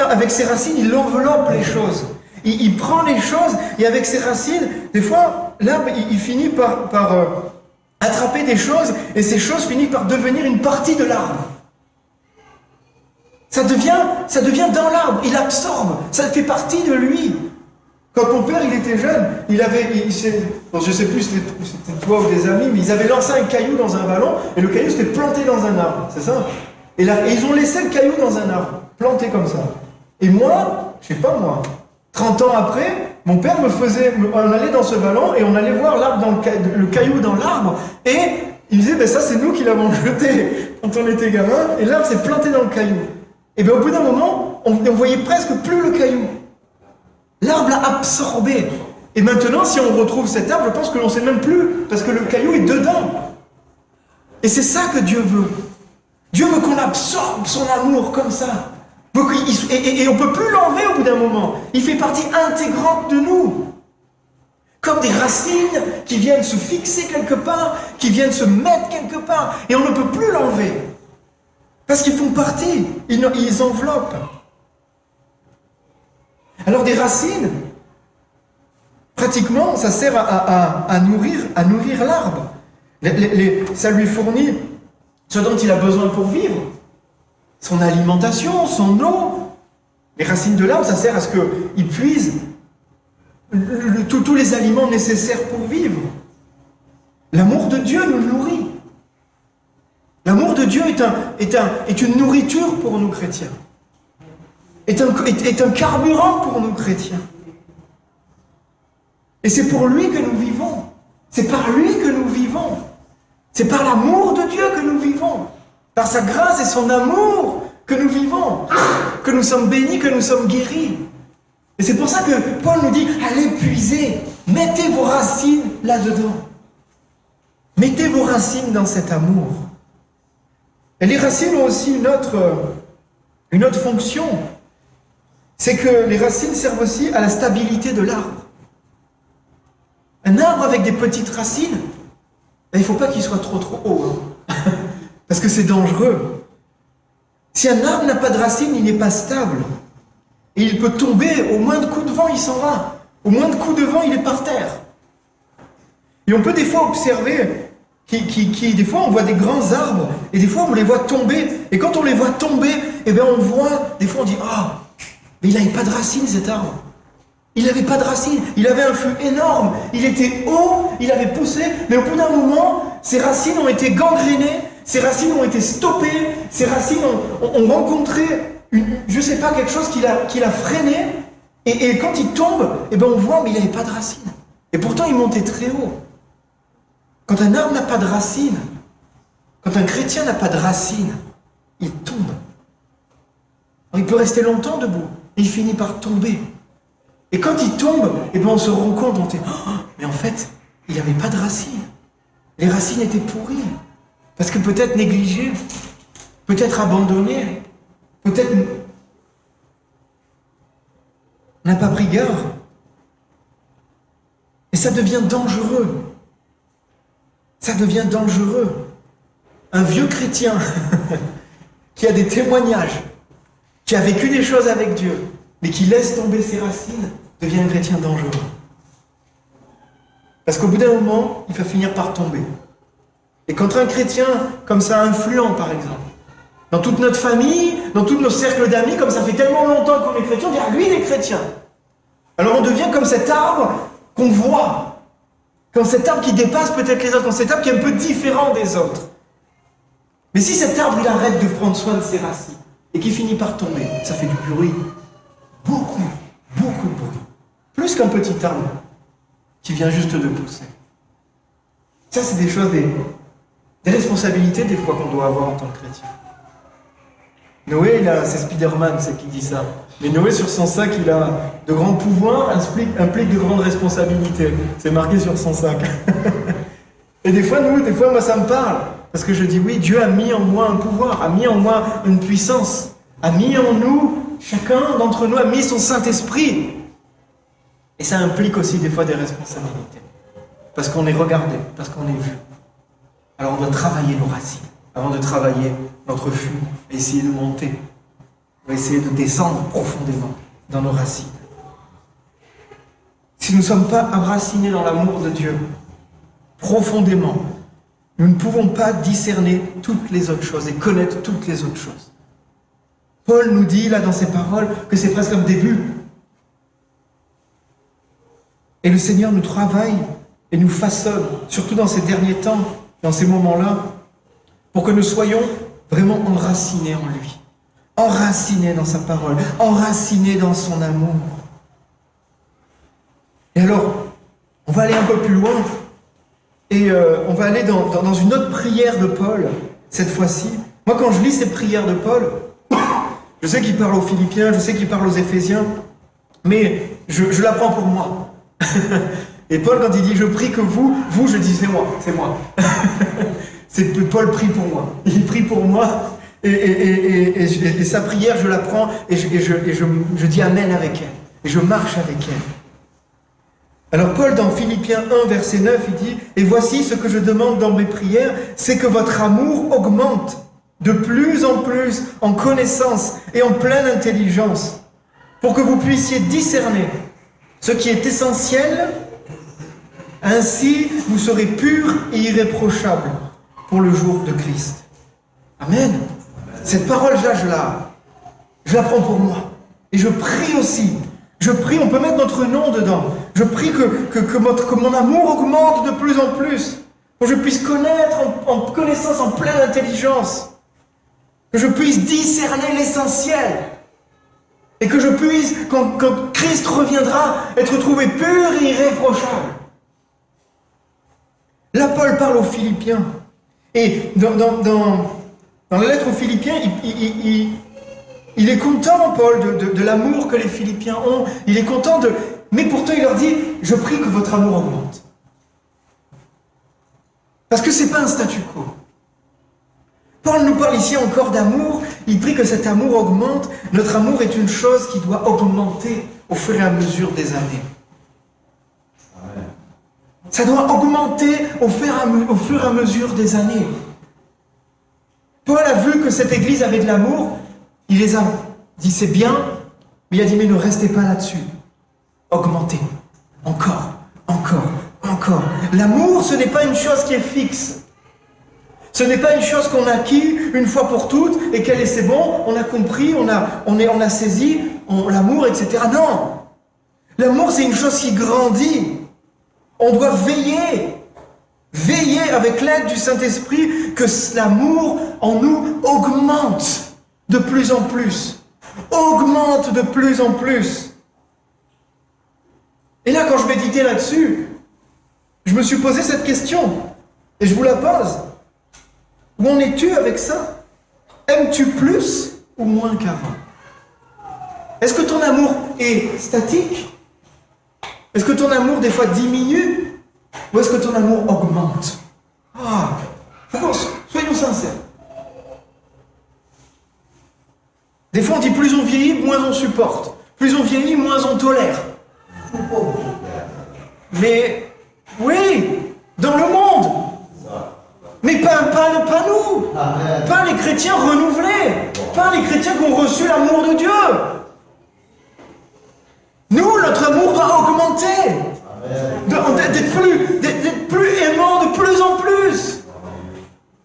avec ses racines, il enveloppe les choses. Il prend les choses et avec ses racines, des fois, l'arbre, il finit par attraper des choses et ces choses finissent par devenir une partie de l'arbre. Ça devient dans l'arbre, il absorbe, ça fait partie de lui. Quand mon père, il était jeune, je sais plus si c'était toi ou des amis, mais ils avaient lancé un caillou dans un ballon et le caillou s'était planté dans un arbre, c'est ça? Et ils ont laissé le caillou dans un arbre, planté comme ça. Et moi, je sais pas moi, 30 ans après, mon père on allait dans ce ballon et on allait voir l'arbre le caillou dans l'arbre et il me disait, ben ça c'est nous qui l'avons jeté quand on était gamin et l'arbre s'est planté dans le caillou. Et bien au bout d'un moment, on voyait presque plus le caillou. L'arbre l'a absorbé. Et maintenant, si on retrouve cet arbre, je pense que l'on ne sait même plus parce que le caillou est dedans. Et c'est ça que Dieu veut. Dieu veut qu'on absorbe son amour comme ça. Et on ne peut plus l'enlever au bout d'un moment. Il fait partie intégrante de nous. Comme des racines qui viennent se fixer quelque part, qui viennent se mettre quelque part. Et on ne peut plus l'enlever. Parce qu'ils font partie, ils enveloppent. Alors des racines, pratiquement, ça sert à nourrir l'arbre. Ça lui fournit ce dont il a besoin pour vivre. Son alimentation, son eau. Les racines de l'arbre, ça sert à ce qu'il puise tous les aliments nécessaires pour vivre. L'amour de Dieu nous nourrit. L'amour de Dieu est une nourriture pour nous chrétiens. Est un carburant pour nous chrétiens. Et c'est pour lui que nous vivons. C'est par lui que nous vivons. C'est par l'amour de Dieu que nous vivons. Par sa grâce et son amour que nous vivons. Que nous sommes bénis, que nous sommes guéris. Et c'est pour ça que Paul nous dit, allez puiser, mettez vos racines là-dedans. Mettez vos racines dans cet amour. Et les racines ont aussi une autre fonction. C'est que les racines servent aussi à la stabilité de l'arbre. Un arbre avec des petites racines, il ne faut pas qu'il soit trop haut, hein. Parce que c'est dangereux. Si un arbre n'a pas de racines, il n'est pas stable. Et il peut tomber, au moins de coups de vent, il s'en va. Au moins de coups de vent, il est par terre. Et on peut des fois observer, des fois on voit des grands arbres, et des fois on les voit tomber. Et quand on les voit tomber, eh bien on voit, des fois on dit, ah, mais il n'avait pas de racines cet arbre. Il n'avait pas de racines, il avait un fût énorme, il était haut, il avait poussé, mais au bout d'un moment, ses racines ont été gangrénées, ses racines ont été stoppées, ses racines ont rencontré, je ne sais pas, quelque chose qui l'a freiné, et quand il tombe, eh ben on voit, mais il n'avait pas de racines. Et pourtant, il montait très haut. Quand un arbre n'a pas de racines, quand un chrétien n'a pas de racines, il tombe. Alors, il peut rester longtemps debout, et il finit par tomber. Et quand il tombe, eh ben on se rend compte, on dit, oh, mais en fait, il n'avait pas de racines. Les racines étaient pourries. Parce que peut-être négligées, peut-être abandonnées, peut-être on n'a pas pris garde. Et ça devient dangereux. Ça devient dangereux. Un vieux chrétien qui a des témoignages, qui a vécu des choses avec Dieu, mais qui laisse tomber ses racines, devient un chrétien dangereux. Parce qu'au bout d'un moment, il va finir par tomber. Et quand un chrétien, comme ça, influent par exemple, dans toute notre famille, dans tous nos cercles d'amis, comme ça fait tellement longtemps qu'on est chrétien, on dit « Ah, lui, il est chrétien ». Alors on devient comme cet arbre qu'on voit, comme cet arbre qui dépasse peut-être les autres, comme cet arbre qui est un peu différent des autres. Mais si cet arbre, il arrête de prendre soin de ses racines, et qu'il finit par tomber, ça fait du bruit. Beaucoup de bruit. Plus qu'un petit arbre qui vient juste de pousser. Ça, c'est des choses, des responsabilités des fois qu'on doit avoir en tant que chrétien. Noé, c'est Spider-Man, c'est qui dit ça. Mais Noé, sur son sac, il a de grands pouvoirs, implique de grandes responsabilités. C'est marqué sur son sac. Et des fois, moi, ça me parle. Parce que je dis, oui, Dieu a mis en moi un pouvoir, a mis en moi une puissance, a mis en nous, chacun d'entre nous a mis son Saint-Esprit. Et ça implique aussi des fois des responsabilités. Parce qu'on est regardé, parce qu'on est vu. Alors on doit travailler nos racines, avant de travailler notre fût, et essayer de monter. On va essayer de descendre profondément dans nos racines. Si nous ne sommes pas enracinés dans l'amour de Dieu, profondément, nous ne pouvons pas discerner toutes les autres choses et connaître toutes les autres choses. Paul nous dit là dans ses paroles que c'est presque un début. Et le Seigneur nous travaille et nous façonne, surtout dans ces derniers temps, dans ces moments-là, pour que nous soyons vraiment enracinés en lui, enracinés dans sa parole, enracinés dans son amour. Et alors, on va aller un peu plus loin, et on va aller dans une autre prière de Paul, cette fois-ci. Moi, quand je lis ces prières de Paul, je sais qu'il parle aux Philippiens, je sais qu'il parle aux Éphésiens, mais je la prends pour moi. Et Paul, quand il dit « je prie que vous », je dis « c'est moi ». Paul prie pour moi. Il prie pour moi, et sa prière, je la prends, et je dis « amen » avec elle, et je marche avec elle. Alors Paul, dans Philippiens 1, verset 9, il dit « Et voici ce que je demande dans mes prières, c'est que votre amour augmente de plus en plus en connaissance et en pleine intelligence, pour que vous puissiez discerner ce qui est essentiel. Ainsi, vous serez purs et irréprochables pour le jour de Christ. Amen. Cette parole-là, je la prends pour moi. Et je prie aussi. Je prie, on peut mettre notre nom dedans. Je prie que mon amour augmente de plus en plus. Pour que je puisse connaître en connaissance, en pleine intelligence. Que je puisse discerner l'essentiel. Et que je puisse, quand Christ reviendra, être trouvé pur et irréprochable. Là, Paul parle aux Philippiens. Et dans la lettre aux Philippiens, il est content, Paul, de l'amour que les Philippiens ont. Il est content de... Mais pourtant, il leur dit, je prie que votre amour augmente. Parce que ce n'est pas un statu quo. Paul nous parle ici encore d'amour. Il prie que cet amour augmente. Notre amour est une chose qui doit augmenter au fur et à mesure des années. Ça doit augmenter au fur et à mesure des années. Paul a vu que cette église avait de l'amour. Il les a dit c'est bien, mais il a dit mais ne restez pas là-dessus. Augmentez. Encore, encore, encore. L'amour, ce n'est pas une chose qui est fixe. Ce n'est pas une chose qu'on acquit une fois pour toutes et qu'elle est c'est bon, on a compris, on a saisi l'amour, etc. Non. L'amour, c'est une chose qui grandit. On doit veiller avec l'aide du Saint-Esprit que l'amour en nous augmente de plus en plus. Augmente de plus en plus. Et là, quand je méditais là-dessus, je me suis posé cette question. Et je vous la pose. Où en es-tu avec ça? Aimes-tu plus ou moins qu'avant? Est-ce que ton amour est statique? Est-ce que ton amour, des fois, diminue? Ou est-ce que ton amour augmente? Soyons sincères. Des fois, on dit plus on vieillit, moins on supporte. Plus on vieillit, moins on tolère. Mais, oui, dans le monde. Mais pas nous. Pas les chrétiens renouvelés. Pas les chrétiens qui ont reçu l'amour de Dieu. Nous, notre amour doit augmenter. D'être plus aimant de plus en plus.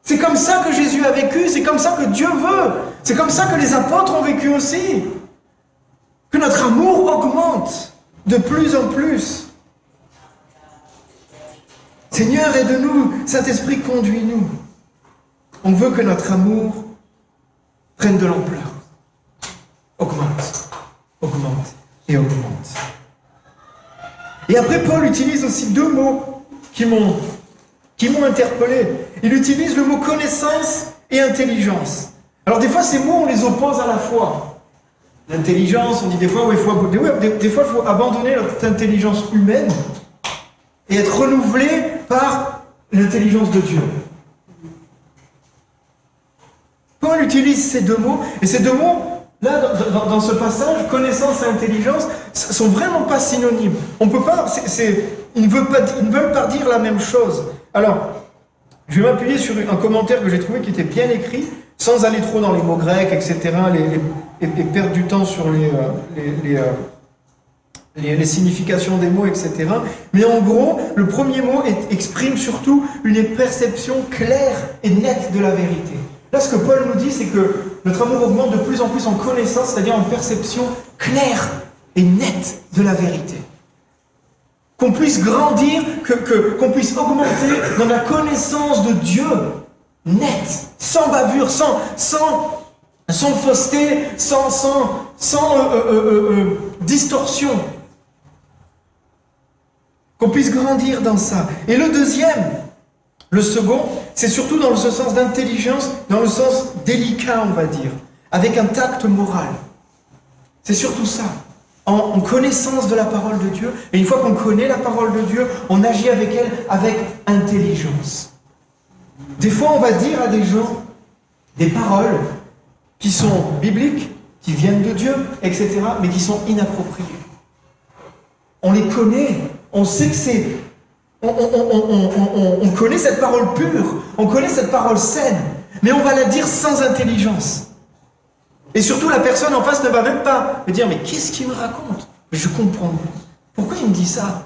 C'est comme ça que Jésus a vécu, c'est comme ça que Dieu veut. C'est comme ça que les apôtres ont vécu aussi. Que notre amour augmente de plus en plus. Seigneur, aide-nous. Saint-Esprit, conduis-nous. On veut que notre amour prenne de l'ampleur. Augmente, augmente et augmente. Et après, Paul utilise aussi deux mots qui m'ont interpellé. Il utilise le mot connaissance et intelligence. Alors des fois, ces mots, on les oppose à la fois. L'intelligence, on dit des fois, il faut abandonner notre intelligence humaine et être renouvelé par l'intelligence de Dieu. Paul utilise ces deux mots, et ces deux mots, là, dans ce passage, connaissance et intelligence, sont vraiment pas synonymes. On peut pas, ils ne veulent pas dire la même chose. Alors, je vais m'appuyer sur un commentaire que j'ai trouvé qui était bien écrit, sans aller trop dans les mots grecs, etc., et perdre du temps sur les significations des mots, etc. Mais en gros, le premier mot exprime surtout une perception claire et nette de la vérité. Là, ce que Paul nous dit, c'est que notre amour augmente de plus en plus en connaissance, c'est-à-dire en perception claire et nette de la vérité. Qu'on puisse grandir, qu'on puisse augmenter dans la connaissance de Dieu, nette, sans bavure, sans fausseté, sans distorsion. Qu'on puisse grandir dans ça. Et le second, c'est surtout dans ce sens d'intelligence, dans le sens délicat, on va dire, avec un tact moral. C'est surtout ça. En connaissance de la parole de Dieu, et une fois qu'on connaît la parole de Dieu, on agit avec elle avec intelligence. Des fois, on va dire à des gens des paroles qui sont bibliques, qui viennent de Dieu, etc., mais qui sont inappropriées. On les connaît, on sait que c'est... On connaît cette parole pure, on connaît cette parole saine, Mais on va la dire sans intelligence. Et surtout, la personne en face ne va même pas me dire, mais qu'est-ce qu'il me raconte? Mais je comprends. Pourquoi il me dit ça?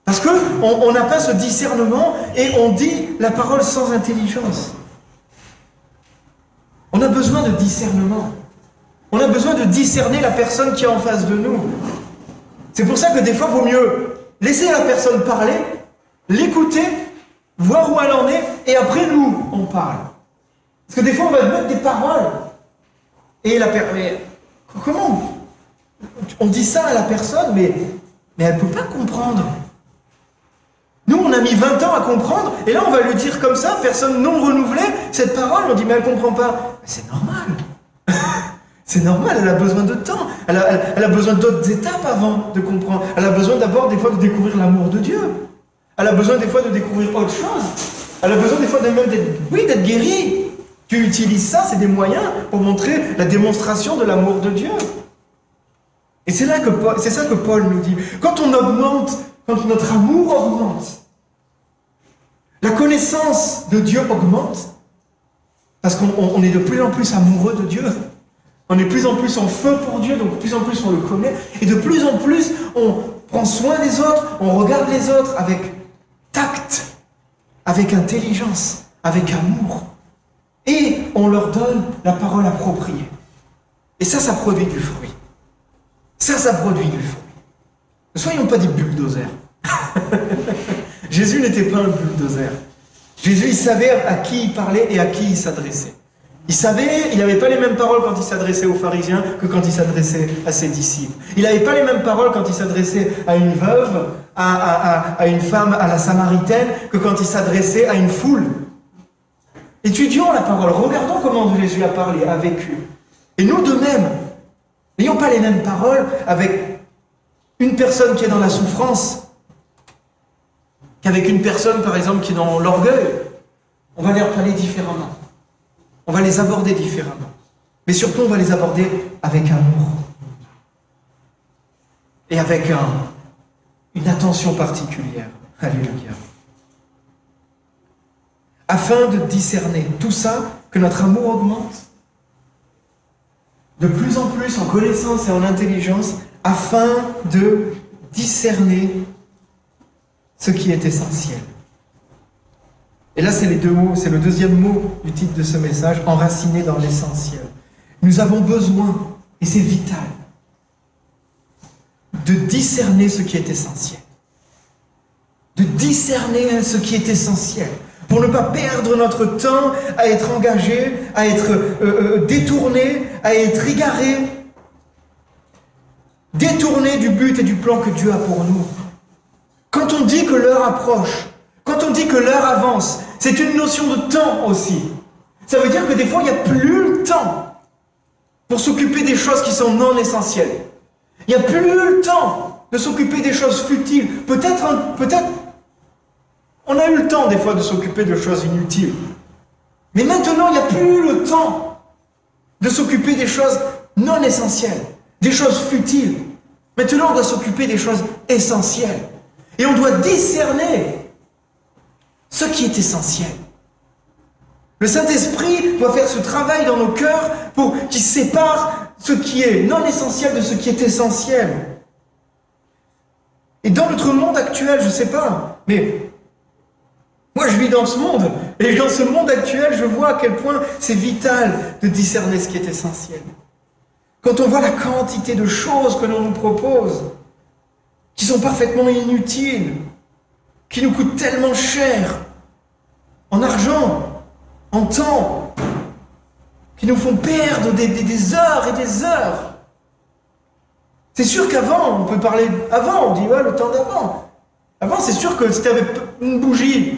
Parce qu'on n'a pas ce discernement et on dit la parole sans intelligence. On a besoin de discernement. On a besoin de discerner la personne qui est en face de nous. C'est pour ça que des fois, il vaut mieux laisser la personne parler, l'écouter, voir où elle en est, et après nous, on parle. Parce que des fois, on va mettre des paroles. Et la personne... Comment on dit ça à la personne, mais elle ne peut pas comprendre. Nous, on a mis 20 ans à comprendre, et là, on va lui dire comme ça, personne non renouvelée, cette parole, on dit, mais elle ne comprend pas. Mais c'est normal. C'est normal, elle a besoin de temps. Elle a besoin d'autres étapes avant de comprendre. Elle a besoin d'abord, des fois, de découvrir l'amour de Dieu. Elle a besoin, des fois, de découvrir autre chose. Elle a besoin, des fois, d'être guérie. Tu utilises ça, c'est des moyens pour montrer la démonstration de l'amour de Dieu. Et c'est ça que Paul nous dit. Quand on augmente, quand notre amour augmente, la connaissance de Dieu augmente, parce qu'on est de plus en plus amoureux de Dieu. On est de plus en plus en feu pour Dieu, donc de plus en plus on le connaît, et de plus en plus on prend soin des autres, on regarde les autres avec tact, avec intelligence, avec amour. Et on leur donne la parole appropriée. Et ça produit du fruit. Ça produit du fruit. Ne soyons pas des bulldozers. Jésus n'était pas un bulldozer. Jésus, il savait à qui il parlait et à qui il s'adressait. Il savait, il n'avait pas les mêmes paroles quand il s'adressait aux pharisiens que quand il s'adressait à ses disciples. Il n'avait pas les mêmes paroles quand il s'adressait à une veuve, à une femme, à la Samaritaine, que quand il s'adressait à une foule. Étudions la parole, regardons comment Jésus a parlé, a vécu. Et nous de même, n'ayons pas les mêmes paroles avec une personne qui est dans la souffrance qu'avec une personne, par exemple, qui est dans l'orgueil. On va leur parler différemment. On va les aborder différemment. Mais surtout, on va les aborder avec amour. Et avec une attention particulière. Alléluia. Afin de discerner tout ça, que notre amour augmente, de plus en plus en connaissance et en intelligence, afin de discerner ce qui est essentiel. Et là, c'est les deux mots, c'est le deuxième mot du titre de ce message, enraciné dans l'essentiel. Nous avons besoin, et c'est vital, de discerner ce qui est essentiel. De discerner ce qui est essentiel. Pour ne pas perdre notre temps à être engagé, à être détourné, à être égaré. Détourné du but et du plan que Dieu a pour nous. Quand on dit que l'heure approche, quand on dit que l'heure avance, c'est une notion de temps aussi. Ça veut dire que des fois, il n'y a plus le temps pour s'occuper des choses qui sont non essentielles. Il n'y a plus le temps de s'occuper des choses futiles. Peut-être, on a eu le temps des fois de s'occuper de choses inutiles. Mais maintenant, il n'y a plus le temps de s'occuper des choses non essentielles, des choses futiles. Maintenant, on doit s'occuper des choses essentielles. Et on doit discerner ce qui est essentiel. Le Saint-Esprit doit faire ce travail dans nos cœurs pour qu'il sépare ce qui est non essentiel de ce qui est essentiel. Et dans notre monde actuel, je ne sais pas, mais moi je vis dans ce monde, et dans ce monde actuel, je vois à quel point c'est vital de discerner ce qui est essentiel. Quand on voit la quantité de choses que l'on nous propose, qui sont parfaitement inutiles, qui nous coûtent tellement cher, en argent, en temps, qui nous font perdre des heures et des heures. C'est sûr qu'avant, on peut parler avant, on dit ouais, le temps d'avant. Avant, c'est sûr que si tu avais une bougie,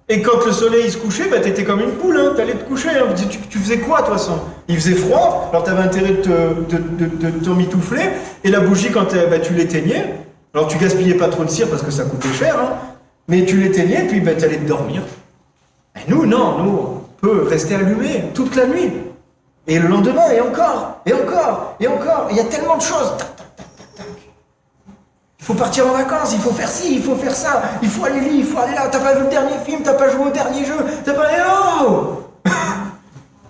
et quand le soleil se couchait, bah, tu étais comme une poule, hein, tu allais te coucher. Hein. Tu faisais quoi, de toute façon? Il faisait froid, alors tu avais intérêt de te mitoufler, et la bougie, quand tu l'éteignais, alors tu gaspillais pas trop de cire parce que ça coûtait cher, hein, mais tu l'éteignais, puis tu allais te dormir. Et nous, non, nous, on peut rester allumé toute la nuit. Et le lendemain, et encore, et encore, et encore. Il y a tellement de choses. Tac, tac, tac, tac, tac. Il faut partir en vacances, il faut faire ci, il faut faire ça, il faut aller là, il faut aller là. T'as pas vu le dernier film, t'as pas joué au dernier jeu, t'as pas... Oh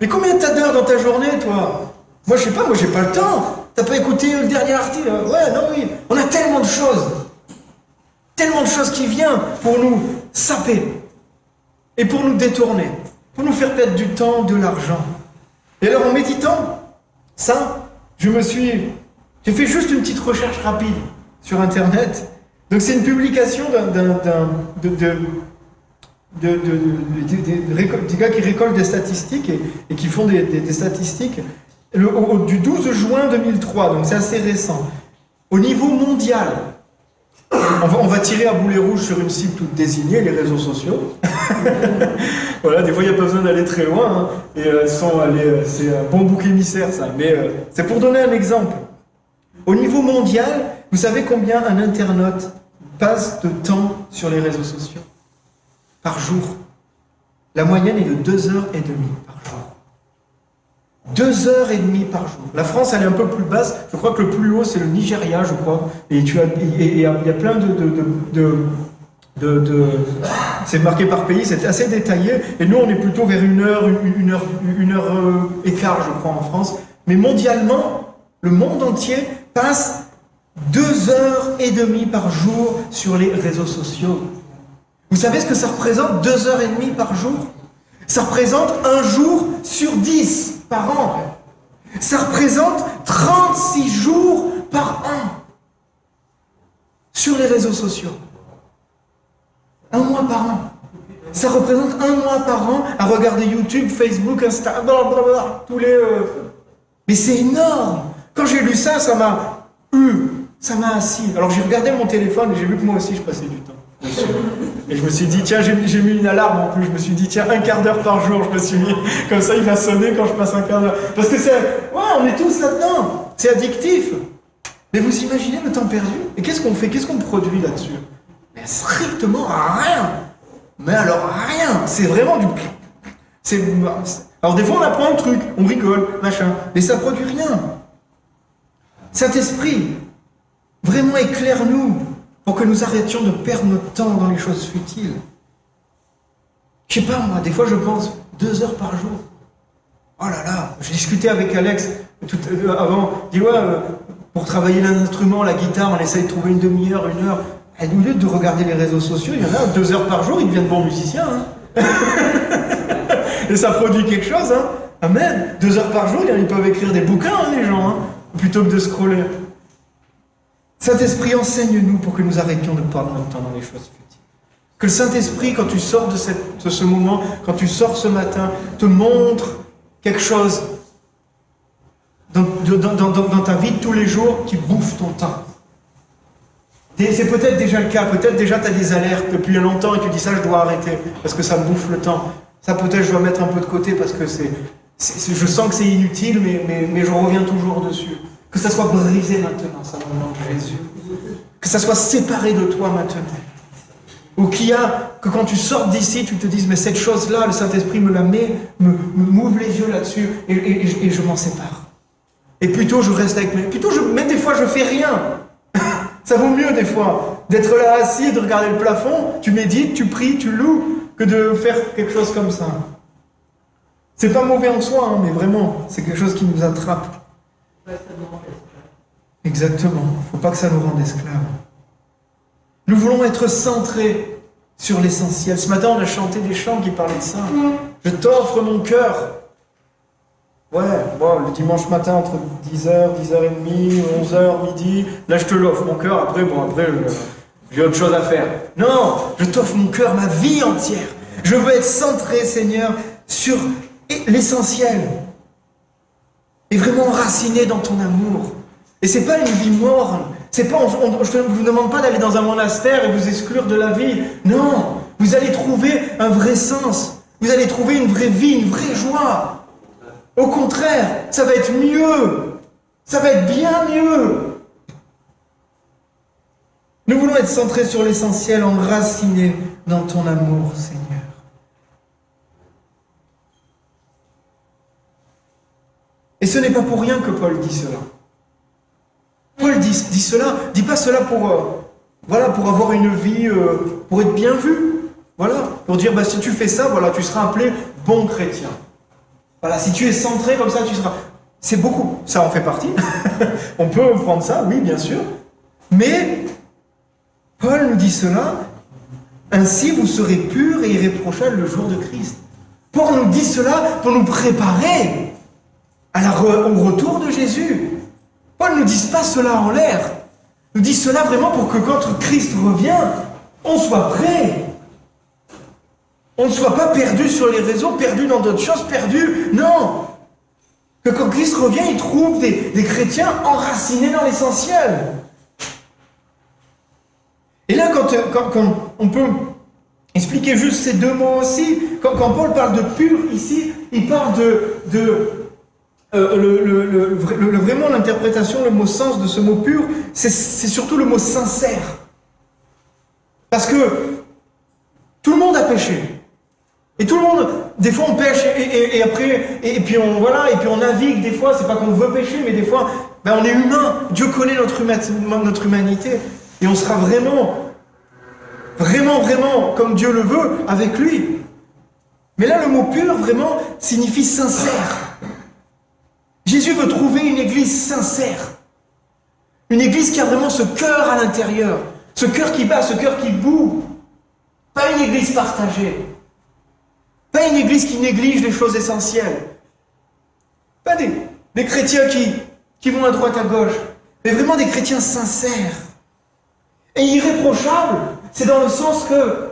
Mais combien t'as d'heures dans ta journée, toi? Moi, je sais pas, moi, j'ai pas le temps. T'as pas écouté le dernier article? Ouais, non, oui. On a tellement de choses. Tellement de choses qui viennent pour nous saper. Et pour nous détourner. Pour nous faire perdre du temps, de l'argent. Et alors, en méditant ça, j'ai fait juste une petite recherche rapide sur Internet. Donc, c'est une publication des gars qui récoltent des statistiques et qui font des statistiques du 12 juin 2003, donc c'est assez récent. Au niveau mondial, on va tirer à boulet rouge sur une cible toute désignée, les réseaux sociaux. Voilà, des fois il n'y a pas besoin d'aller très loin, hein, et c'est un bon bouc émissaire ça, mais c'est pour donner un exemple. Au niveau mondial, vous savez combien un internaute passe de temps sur les réseaux sociaux? Par jour. La moyenne est de 2h30 par jour. 2h30 par jour. La France, elle est un peu plus basse. Je crois que le plus haut, c'est le Nigeria, je crois. Et il y a plein c'est marqué par pays, c'est assez détaillé. Et nous, on est plutôt vers une heure et quart, je crois, en France. Mais mondialement, le monde entier passe 2h30 par jour sur les réseaux sociaux. Vous savez ce que ça représente, 2h30 par jour? Ça représente un jour sur 10 par an. Ça représente 36 jours par an sur les réseaux sociaux. Un mois par an. Ça représente un mois par an à regarder YouTube, Facebook, Insta, blablabla, tous les... Mais c'est énorme. Quand j'ai lu ça, ça m'a assis. Alors j'ai regardé mon téléphone et j'ai vu que moi aussi je passais du temps dessus. Et je me suis dit, tiens, j'ai mis une alarme en plus. Je me suis dit, tiens, un quart d'heure par jour, je me suis mis. Comme ça, il va sonner quand je passe un quart d'heure. Parce que on est tous là-dedans. C'est addictif. Mais vous imaginez le temps perdu? Et qu'est-ce qu'on fait? Qu'est-ce qu'on produit là-dessus? Mais strictement rien. Mais alors rien. C'est vraiment du... Alors des fois, on apprend un truc, on rigole, machin. Mais ça produit rien. Saint-Esprit, vraiment éclaire-nous pour que nous arrêtions de perdre notre temps dans les choses futiles. Je sais pas moi, des fois je pense 2 heures par jour. Oh là là, j'ai discuté avec Alex avant, il dit ouais, pour travailler l'instrument, la guitare, on essaye de trouver une demi-heure, 1 heure. Et au lieu de regarder les réseaux sociaux, il y en a 2 heures par jour, ils deviennent bons musiciens. Hein. Et ça produit quelque chose. Hein. Amen. 2 heures par jour, ils peuvent écrire des bouquins, hein, les gens, hein, plutôt que de scroller. Saint-Esprit, enseigne-nous pour que nous arrêtions de perdre notre temps dans les choses futiles. Que le Saint-Esprit, quand tu sors de ce moment, quand tu sors ce matin, te montre quelque chose dans ta vie de tous les jours qui bouffe ton temps. C'est peut-être déjà le cas, peut-être déjà tu as des alertes depuis longtemps et tu dis ça, je dois arrêter parce que ça me bouffe le temps. Ça peut-être je dois mettre un peu de côté parce que je sens que c'est inutile, mais je reviens toujours dessus. Que ça soit brisé maintenant, ça dans le nom de Jésus. Que ça soit séparé de toi maintenant. Ou que quand tu sors d'ici, tu te dises, mais cette chose-là, le Saint-Esprit me la met, m'ouvre les yeux là-dessus, et je m'en sépare. Et plutôt je reste avec même des fois je fais rien. Ça vaut mieux des fois d'être là assis, de regarder le plafond, tu médites, tu pries, tu loues, que de faire quelque chose comme ça. C'est pas mauvais en soi, hein, mais vraiment, c'est quelque chose qui nous attrape. Exactement. Il ne faut pas que ça nous rende esclaves. Nous voulons être centrés sur l'essentiel. Ce matin, on a chanté des chants qui parlaient de ça. Je t'offre mon cœur. Ouais, bon, le dimanche matin, entre 10h, 10h30, 11h, midi, là, je te l'offre, mon cœur. Après, j'ai autre chose à faire. Non, je t'offre mon cœur, ma vie entière. Je veux être centré, Seigneur, sur l'essentiel. Et vraiment enraciné dans ton amour. Et c'est pas une vie morne. C'est pas, je ne vous demande pas d'aller dans un monastère et vous exclure de la vie. Non, vous allez trouver un vrai sens. Vous allez trouver une vraie vie, une vraie joie. Au contraire, ça va être mieux. Ça va être bien mieux. Nous voulons être centrés sur l'essentiel, enracinés dans ton amour, Seigneur. Et ce n'est pas pour rien que Paul dit cela. Paul dit cela, dit pas cela pour avoir une vie, pour être bien vu. Voilà, pour dire, si tu fais ça, voilà, tu seras appelé bon chrétien. Voilà, si tu es centré comme ça, tu seras... C'est beaucoup, ça en fait partie. On peut prendre ça, oui, bien sûr. Mais Paul nous dit cela, ainsi vous serez purs et irréprochables le jour de Christ. Paul nous dit cela pour nous préparer au retour de Jésus. Paul ne nous dit pas cela en l'air. Il nous dit cela vraiment pour que quand Christ revient, on soit prêt. On ne soit pas perdu sur les réseaux, perdu dans d'autres choses, perdu. Non. Que quand Christ revient, il trouve des chrétiens enracinés dans l'essentiel. Et là, quand on peut expliquer juste ces deux mots aussi, quand Paul parle de pur ici, il parle vraiment l'interprétation, le mot sens de ce mot pur, c'est surtout le mot sincère. Parce que tout le monde a péché. Et tout le monde, des fois on pêche et après, et puis on navigue des fois, c'est pas qu'on veut pécher, mais des fois, on est humain. Dieu connaît notre humanité. Et on sera vraiment comme Dieu le veut avec lui. Mais là, le mot pur, vraiment, signifie sincère. Jésus veut trouver une église sincère. Une église qui a vraiment ce cœur à l'intérieur. Ce cœur qui bat, ce cœur qui boue. Pas une église partagée. Pas une église qui néglige les choses essentielles. Pas des chrétiens qui vont à droite à gauche. Mais vraiment des chrétiens sincères. Et irréprochables, c'est dans le sens que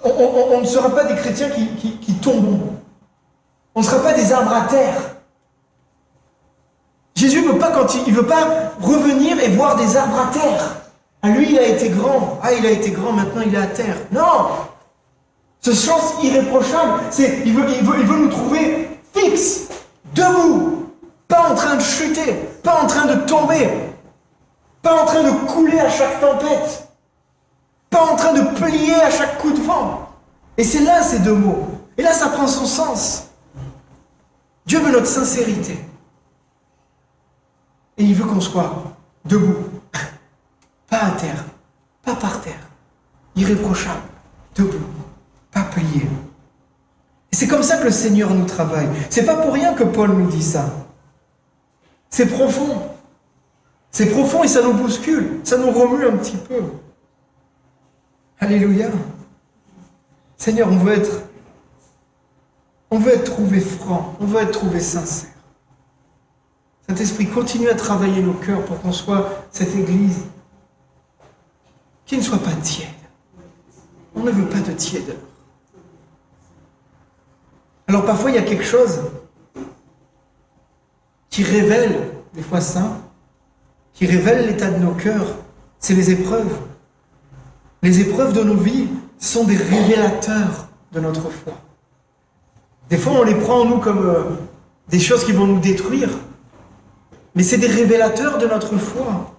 on ne sera pas des chrétiens qui tombent. On ne sera pas des arbres à terre. Jésus veut pas veut pas revenir et voir des arbres à terre. Ah, lui, il a été grand. Ah, il a été grand, maintenant il est à terre. Non! Ce sens irréprochable, il veut nous trouver fixes, debout, pas en train de chuter, pas en train de tomber, pas en train de couler à chaque tempête, pas en train de plier à chaque coup de vent. Et c'est là ces deux mots. Et là, ça prend son sens. Dieu veut notre sincérité. Et il veut qu'on soit debout, pas à terre, pas par terre, irréprochable, debout, pas plié. Et c'est comme ça que le Seigneur nous travaille. C'est pas pour rien que Paul nous dit ça. C'est profond. C'est profond et ça nous bouscule, ça nous remue un petit peu. Alléluia. Seigneur, on veut être trouvé franc, on veut être trouvé sincère. Saint-Esprit, continue à travailler nos cœurs pour qu'on soit cette Église qui ne soit pas tiède. On ne veut pas de tièdeur. Alors parfois, il y a quelque chose qui révèle, des fois ça, qui révèle l'état de nos cœurs, c'est les épreuves. Les épreuves de nos vies sont des révélateurs de notre foi. Des fois, on les prend en nous comme des choses qui vont nous détruire, mais c'est des révélateurs de notre foi.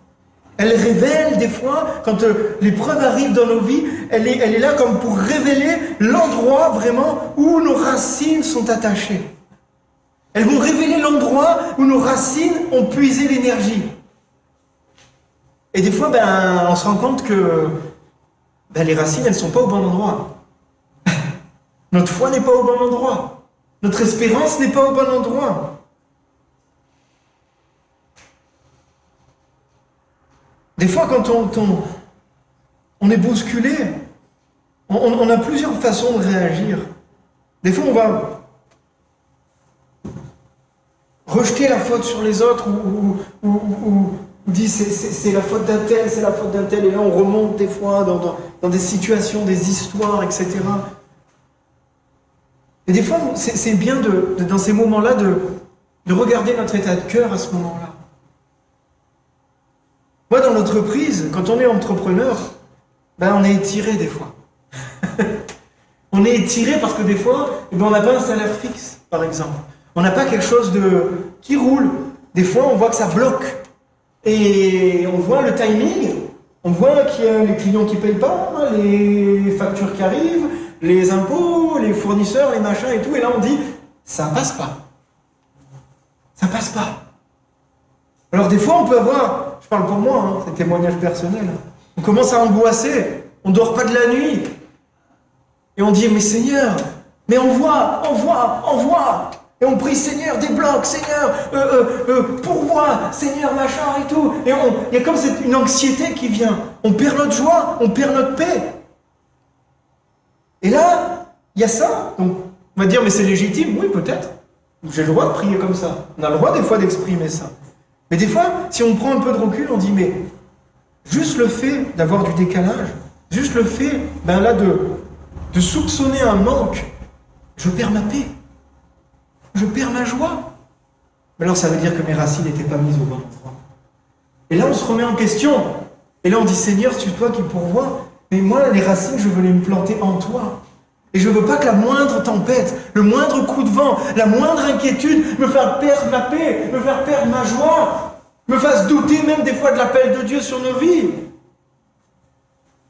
Elle révèle des fois, quand l'épreuve arrive dans nos vies, elle est là comme pour révéler l'endroit vraiment où nos racines sont attachées. Elles vont révéler l'endroit où nos racines ont puisé l'énergie. Et des fois, on se rend compte que les racines, elles ne sont pas au bon endroit. Notre foi n'est pas au bon endroit. Notre espérance n'est pas au bon endroit. Des fois, quand on est bousculé, on a plusieurs façons de réagir. Des fois, on va rejeter la faute sur les autres ou dit c'est la faute d'un tel, c'est la faute d'un tel, et là on remonte des fois dans des situations, des histoires, etc. Et des fois, c'est bien dans ces moments-là de regarder notre état de cœur à ce moment-là. Moi, dans l'entreprise, quand on est entrepreneur, on est étiré des fois. On est étiré parce que des fois, on n'a pas un salaire fixe, par exemple. On n'a pas quelque chose qui roule. Des fois, on voit que ça bloque. Et on voit le timing, on voit qu'il y a les clients qui ne payent pas, les factures qui arrivent, les impôts, les fournisseurs, les machins et tout. Et là, on dit, ça passe pas. Ça passe pas. Alors des fois, on peut avoir, je parle pour moi, c'est témoignage personnel, on commence à angoisser, on ne dort pas de la nuit. Et on dit, mais Seigneur, Mais on voit. Et on prie, Seigneur, débloque, Seigneur, pourvois, Seigneur, machin et tout. Et il y a comme une anxiété qui vient. On perd notre joie, on perd notre paix. Et là, il y a ça. Donc, on va dire, mais c'est légitime. Oui, peut-être. J'ai le droit de prier comme ça. On a le droit des fois d'exprimer ça. Mais des fois, si on prend un peu de recul, on dit, mais juste le fait d'avoir du décalage, juste le fait, là, de soupçonner un manque, je perds ma paix. Je perds ma joie. Mais alors ça veut dire que mes racines n'étaient pas mises au bon endroit. Et là on se remet en question. Et là on dit Seigneur, c'est toi qui pourvois. Mais moi les racines, je veux les me planter en toi. Et je ne veux pas que la moindre tempête, le moindre coup de vent, la moindre inquiétude me fasse perdre ma paix, me fasse perdre ma joie, me fasse douter même des fois de l'appel de Dieu sur nos vies.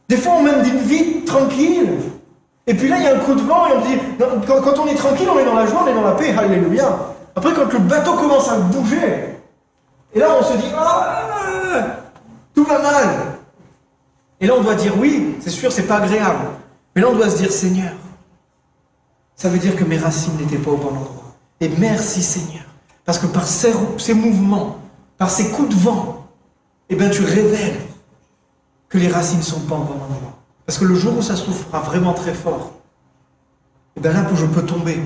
Des fois on mène une vie tranquille. Et puis là, il y a un coup de vent et on dit, quand on est tranquille, on est dans la joie, on est dans la paix, alléluia. Après, quand le bateau commence à bouger, et là, on se dit, tout va mal. Et là, on doit dire, oui, c'est sûr, c'est pas agréable. Mais là, on doit se dire, Seigneur, ça veut dire que mes racines n'étaient pas au bon endroit. Et merci, Seigneur, parce que par ces mouvements, par ces coups de vent, tu révèles que les racines ne sont pas au bon endroit. Parce que le jour où ça souffrira vraiment très fort, là, je peux tomber.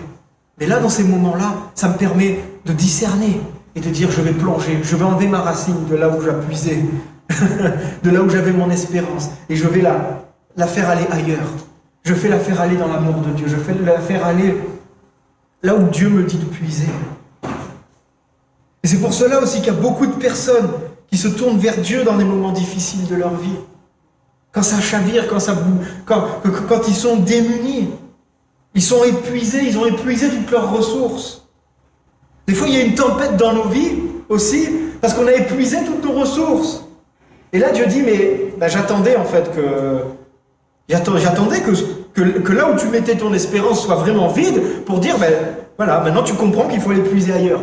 Mais là, dans ces moments-là, ça me permet de discerner et de dire, je vais plonger, je vais enlever ma racine de là où j'appuisais, de là où j'avais mon espérance, et je vais la faire aller ailleurs. Je fais la faire aller dans l'amour de Dieu, je fais la faire aller là où Dieu me dit de puiser. Et c'est pour cela aussi qu'il y a beaucoup de personnes qui se tournent vers Dieu dans des moments difficiles de leur vie. Quand ça chavire, quand ils sont démunis, ils sont épuisés, ils ont épuisé toutes leurs ressources. Des fois, il y a une tempête dans nos vies aussi, parce qu'on a épuisé toutes nos ressources. Et là, Dieu dit, mais j'attendais en fait que là où tu mettais ton espérance soit vraiment vide, pour dire, voilà, maintenant tu comprends qu'il faut aller puiser ailleurs.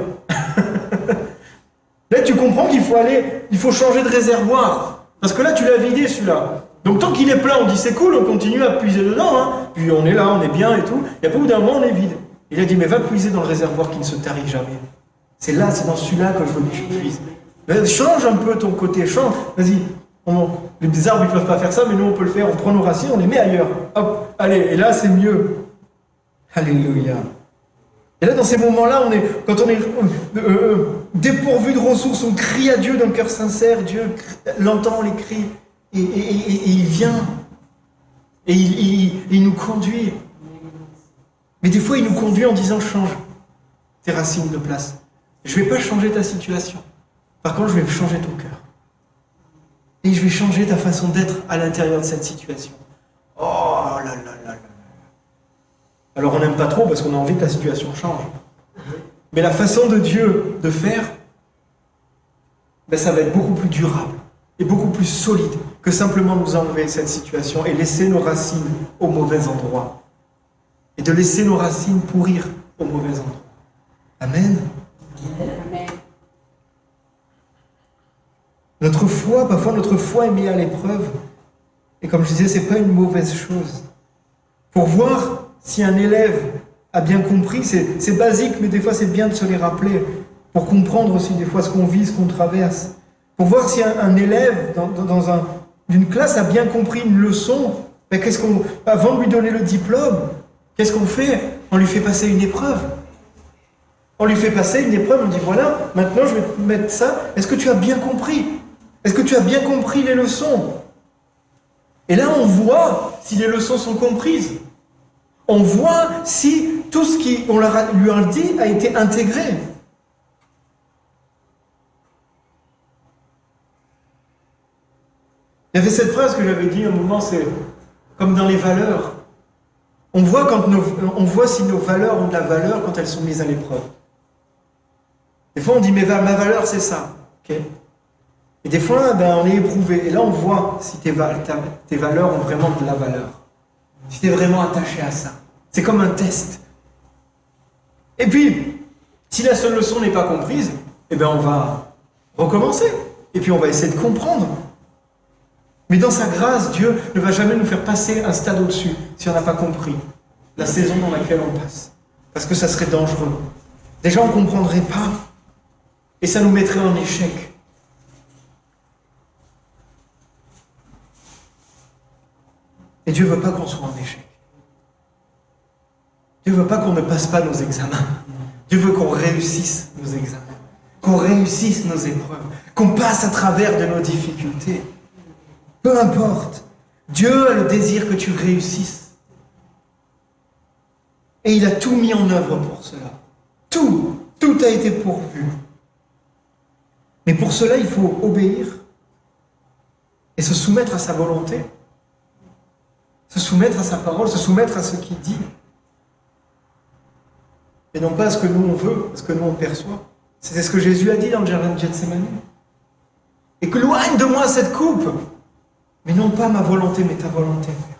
Là, tu comprends qu'il faut changer de réservoir. Parce que là, tu l'as vidé celui-là. Donc tant qu'il est plein, on dit c'est cool, on continue à puiser dedans, puis on est là, on est bien et tout, et après au bout d'un moment on est vide. Il a dit mais va puiser dans le réservoir qui ne se tarit jamais. C'est dans celui-là que je veux que tu puises. Mais change un peu ton côté, change, vas-y. Les arbres ils ne peuvent pas faire ça, mais nous on peut le faire, on prend nos racines, on les met ailleurs. Hop, allez, et là c'est mieux. Alléluia. Et là dans ces moments-là, quand on est dépourvu de ressources, on crie à Dieu d'un cœur sincère, Dieu l'entend les cris. Et il vient, et il nous conduit. Mais des fois, il nous conduit en disant, change tes racines de place. Je ne vais pas changer ta situation. Par contre, je vais changer ton cœur. Et je vais changer ta façon d'être à l'intérieur de cette situation. Oh là là là là. Alors, on n'aime pas trop parce qu'on a envie que la situation change. Mais la façon de Dieu de faire, ça va être beaucoup plus durable et beaucoup plus solide que simplement nous enlever cette situation et laisser nos racines au mauvais endroit. Et de laisser nos racines pourrir au mauvais endroit. Amen. Amen. Notre foi, parfois notre foi est mise à l'épreuve. Et comme je disais, ce n'est pas une mauvaise chose. Pour voir si un élève a bien compris, c'est basique, mais des fois c'est bien de se les rappeler. Pour comprendre aussi des fois ce qu'on vit, ce qu'on traverse. Pour voir si un élève d'une classe a bien compris une leçon, avant de lui donner le diplôme, qu'est-ce qu'on fait? On lui fait passer une épreuve. On lui fait passer une épreuve, on dit voilà, maintenant je vais te mettre ça. Est-ce que tu as bien compris? Est-ce que tu as bien compris les leçons? Et là on voit si les leçons sont comprises. On voit si tout ce qu'on lui a dit a été intégré. Il y avait cette phrase que j'avais dit à un moment, c'est comme dans les valeurs. On voit si nos valeurs ont de la valeur quand elles sont mises à l'épreuve. Des fois on dit mais ma valeur c'est ça. Okay. Et des fois on est éprouvé. Et là on voit si tes valeurs ont vraiment de la valeur. Si tu es vraiment attaché à ça. C'est comme un test. Et puis, si la seule leçon n'est pas comprise, on va recommencer. Et puis on va essayer de comprendre. Mais dans sa grâce, Dieu ne va jamais nous faire passer un stade au-dessus si on n'a pas compris. la saison dans laquelle on passe. Parce que ça serait dangereux. Déjà, on ne comprendrait pas. Et ça nous mettrait en échec. Et Dieu ne veut pas qu'on soit en échec. Dieu ne veut pas qu'on ne passe pas nos examens. Dieu veut qu'on réussisse nos examens. Qu'on réussisse nos épreuves. Qu'on passe à travers de nos difficultés. Peu importe. Dieu a le désir que tu réussisses. Et il a tout mis en œuvre pour cela. Tout a été pourvu. Mais pour cela, il faut obéir et se soumettre à sa volonté, se soumettre à sa parole, se soumettre à ce qu'il dit. Et non pas à ce que nous on veut, à ce que nous on perçoit. C'était ce que Jésus a dit dans le jardin de Gethsémani. Et que loigne de moi cette coupe, mais non pas ma volonté, mais ta volonté, Père.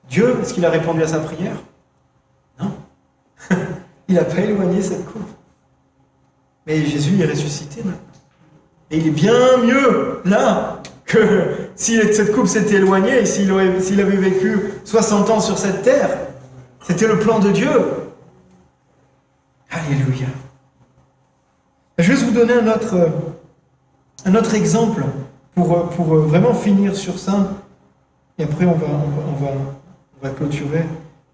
Dieu, est-ce qu'il a répondu à sa prière? Non. Il n'a pas éloigné cette coupe. Mais Jésus est ressuscité maintenant. Et il est bien mieux là que si cette coupe s'était éloignée et s'il avait vécu 60 ans sur cette terre. C'était le plan de Dieu. Alléluia. Je vais vous donner un autre exemple pour vraiment finir sur ça. Et après, on va clôturer.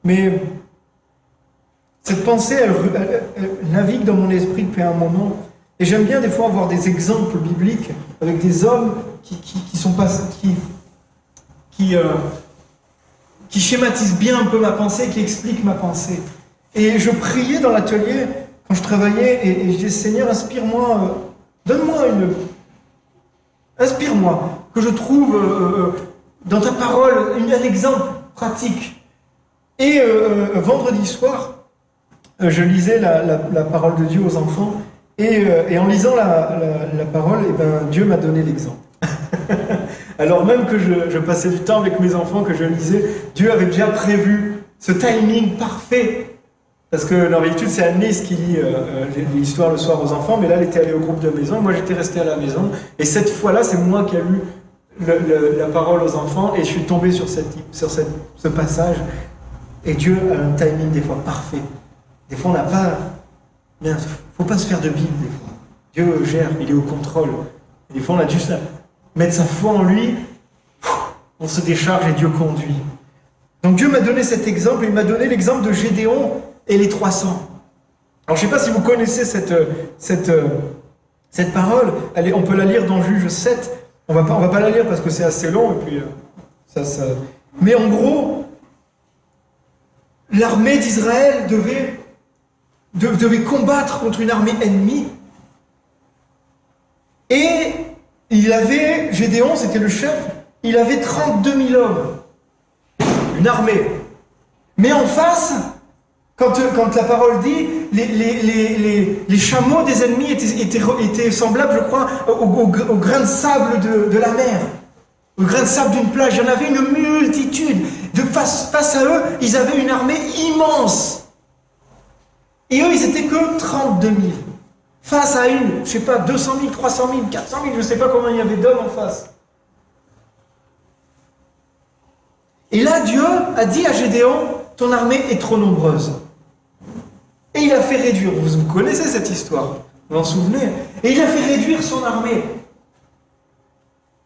Mais cette pensée, elle navigue dans mon esprit depuis un moment. Et j'aime bien des fois avoir des exemples bibliques avec des hommes qui schématisent bien un peu ma pensée, qui expliquent ma pensée. Et je priais dans l'atelier quand je travaillais et je disais, Seigneur, inspire-moi, inspire-moi, que je trouve dans ta parole un exemple pratique. Et vendredi soir, je lisais la parole de Dieu aux enfants, et en lisant la parole, Dieu m'a donné l'exemple. Alors même que je passais du temps avec mes enfants, que je lisais, Dieu avait déjà prévu ce timing parfait. Parce que d'habitude, c'est Anne-Lise qui lit l'histoire le soir aux enfants, mais là, elle était allée au groupe de maison, et moi, j'étais resté à la maison. Et cette fois-là, c'est moi qui ai lu la parole aux enfants, et je suis tombé sur ce passage. Et Dieu a un timing des fois parfait. Des fois, on n'a pas... Il ne faut pas se faire de Bible, des fois. Dieu gère, il est au contrôle. Et des fois, on a juste à mettre sa foi en lui, on se décharge et Dieu conduit. Donc Dieu m'a donné cet exemple, il m'a donné l'exemple de Gédéon et les 300. Alors je ne sais pas si vous connaissez cette parole, on peut la lire dans Juge 7, on va pas la lire parce que c'est assez long, et puis mais en gros, l'armée d'Israël devait combattre contre une armée ennemie, et Gédéon, c'était le chef, il avait 32 000 hommes, une armée. Mais en face, quand la parole dit, les chameaux des ennemis étaient semblables, je crois, au grain de sable de la mer, au grain de sable d'une plage. Il y en avait une multitude. Face à eux, ils avaient une armée immense. Et eux, ils n'étaient que 32 000. Face à je ne sais pas, 200 000, 300 000, 400 000, je ne sais pas combien il y avait d'hommes en face. Et là, Dieu a dit à Gédéon, ton armée est trop nombreuse. Et il a fait réduire, vous connaissez cette histoire, vous vous en souvenez, et il a fait réduire son armée.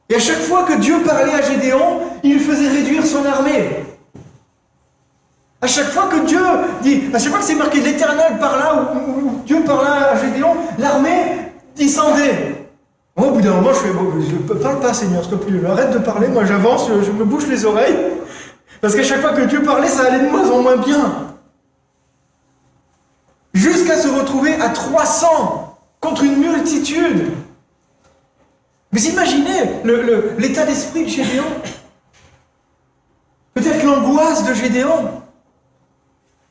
Et à chaque fois que Dieu parlait à Gédéon, il faisait réduire son armée. À chaque fois que Dieu dit, à chaque fois que c'est marqué l'Éternel parla, ou Dieu parla à Gédéon, l'armée descendait. Moi, au bout d'un moment, je ne parle pas, Seigneur, s'il te plaît, arrête de parler, moi j'avance, je me bouche les oreilles. Parce qu'à chaque fois que Dieu parlait, ça allait de moins en moins bien. Jusqu'à se retrouver à 300 contre une multitude. Mais imaginez l'état d'esprit de Gédéon. Peut-être l'angoisse de Gédéon.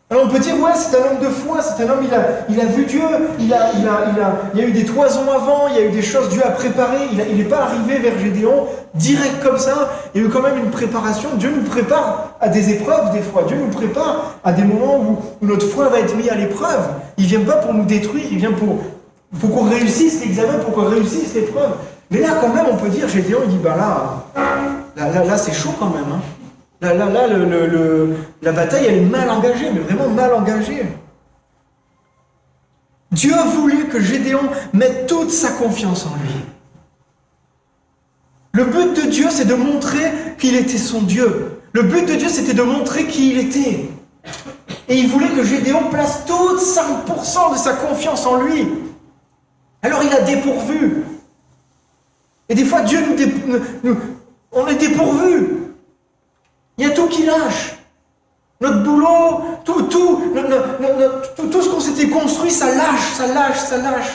Alors on peut dire, ouais, c'est un homme de foi, c'est un homme, il a vu Dieu, il y a eu des toisons avant, il y a eu des choses, Dieu a préparé, il n'est pas arrivé vers Gédéon direct comme ça, il y a eu quand même une préparation. Dieu nous prépare à des épreuves des fois, Dieu nous prépare à des moments où notre foi va être mise à l'épreuve. Il ne vient pas pour nous détruire, il vient pour qu'on réussisse l'examen, pour qu'on réussisse l'épreuve. Mais là quand même on peut dire, Gédéon il dit, là c'est chaud quand même, hein. Là, la bataille, elle est mal engagée, mais vraiment mal engagée. Dieu a voulu que Gédéon mette toute sa confiance en lui. Le but de Dieu, c'est de montrer qu'il était son Dieu. Le but de Dieu, c'était de montrer qui il était. Et il voulait que Gédéon place toute 100% de sa confiance en lui. Alors il a dépourvu. Et des fois, Dieu on est dépourvu. Il y a tout qui lâche. Notre boulot, tout ce qu'on s'était construit, ça lâche.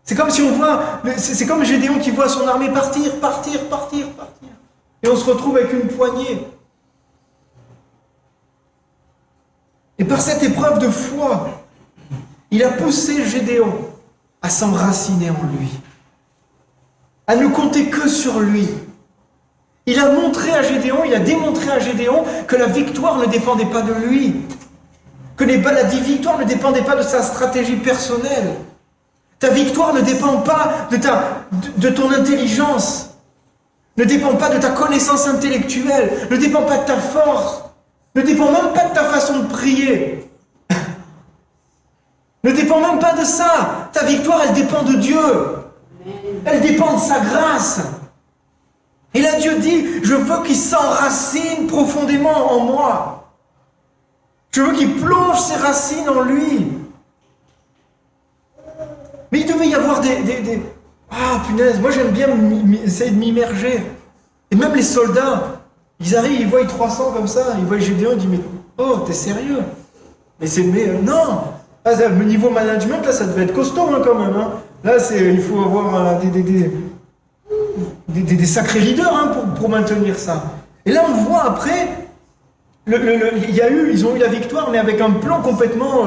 C'est comme si on voit, c'est comme Gédéon qui voit son armée partir. Et on se retrouve avec une poignée. Et par cette épreuve de foi, il a poussé Gédéon à s'enraciner en lui, à ne compter que sur lui. Il a démontré à Gédéon que la victoire ne dépendait pas de lui, que la victoire ne dépendait pas de sa stratégie personnelle. Ta victoire ne dépend pas de ton intelligence, ne dépend pas de ta connaissance intellectuelle, ne dépend pas de ta force, ne dépend même pas de ta façon de prier. Ne dépend même pas de ça. Ta victoire, elle dépend de Dieu. Elle dépend de sa grâce. Et là, Dieu dit, je veux qu'il s'enracine profondément en moi. Je veux qu'il plonge ses racines en lui. Mais il devait y avoir Ah, punaise, moi j'aime bien essayer de m'immerger. Et même les soldats, ils arrivent, ils voient 300 comme ça, ils voient Gédéon, ils disent, mais oh, t'es sérieux? Non. Ah, le niveau management, là, ça devait être costaud hein, quand même. Hein. Là, il faut avoir des sacrés leaders hein, pour maintenir ça. Et là, on voit après, ils ont eu la victoire, mais avec un plan complètement...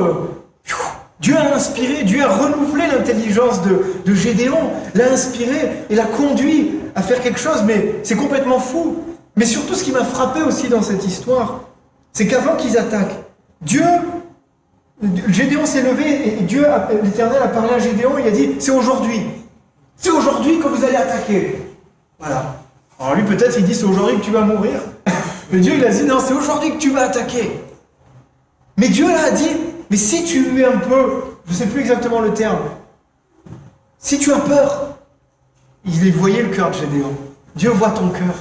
Dieu a inspiré, Dieu a renouvelé l'intelligence de Gédéon, l'a inspiré et l'a conduit à faire quelque chose, mais c'est complètement fou. Mais surtout, ce qui m'a frappé aussi dans cette histoire, c'est qu'avant qu'ils attaquent, Gédéon s'est levé et l'Éternel a parlé à Gédéon, il a dit, c'est aujourd'hui que vous allez attaquer. Voilà. Alors lui, peut-être, il dit, c'est aujourd'hui que tu vas mourir. Mais Dieu, il a dit, non, c'est aujourd'hui que tu vas attaquer. Mais Dieu, là, a dit, mais si tu es un peu, je ne sais plus exactement le terme, si tu as peur, il voyait le cœur de Gédéon. Dieu voit ton cœur.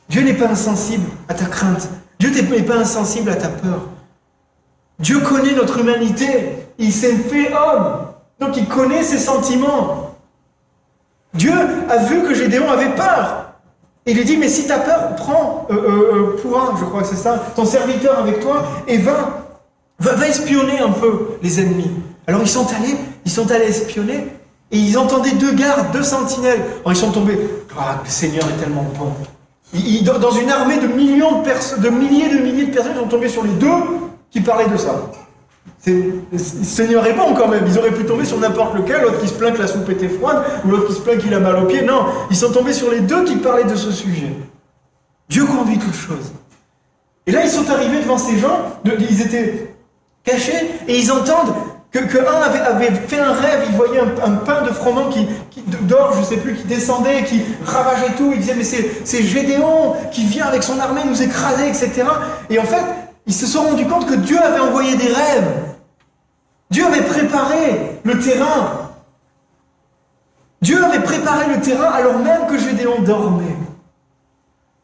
Dieu n'est pas insensible à ta crainte. Dieu n'est pas insensible à ta peur. Dieu connaît notre humanité. Il s'est fait homme. Donc il connaît ses sentiments. Dieu a vu que Gédéon avait peur. Et il lui dit, mais si tu as peur, prends Pourra, je crois que c'est ça, ton serviteur avec toi, et va espionner un peu les ennemis. Alors ils sont allés espionner, et ils entendaient 2 gardes, 2 sentinelles. Alors ils sont tombés, le Seigneur est tellement bon. Dans une armée de milliers de personnes, ils sont tombés sur les 2 qui parlaient de ça. Le Seigneur est bon quand même. Ils auraient pu tomber sur n'importe lequel, l'autre qui se plaint que la soupe était froide, ou l'autre qui se plaint qu'il a mal aux pieds. Non, ils sont tombés sur les 2 qui parlaient de ce sujet. Dieu conduit toutes choses. Et là, ils sont arrivés devant ces gens, ils étaient cachés, et ils entendent qu'un avait fait un rêve, il voyait un pain de froment d'or, je ne sais plus, qui descendait, qui ravageait tout. Il disait, mais c'est Gédéon qui vient avec son armée nous écraser, etc. Et en fait, ils se sont rendus compte que Dieu avait envoyé des rêves. Dieu avait préparé le terrain. Dieu avait préparé le terrain alors même que Gédéon dormait.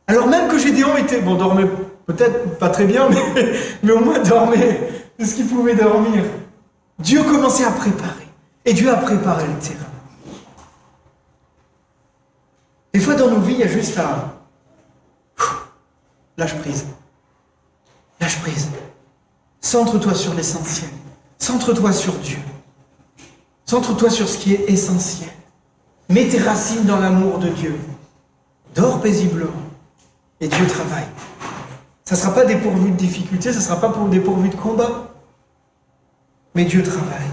Alors même que Gédéon dormait peut-être pas très bien, mais au moins dormait de ce qu'il pouvait dormir. Dieu commençait à préparer. Et Dieu a préparé le terrain. Des fois dans nos vies, il y a juste lâche prise. Lâche prise. Centre-toi sur l'essentiel. Centre-toi sur Dieu. Centre-toi sur ce qui est essentiel. Mets tes racines dans l'amour de Dieu. Dors paisiblement. Et Dieu travaille. Ça ne sera pas dépourvu de difficultés, ça ne sera pas dépourvu de combats. Mais Dieu travaille.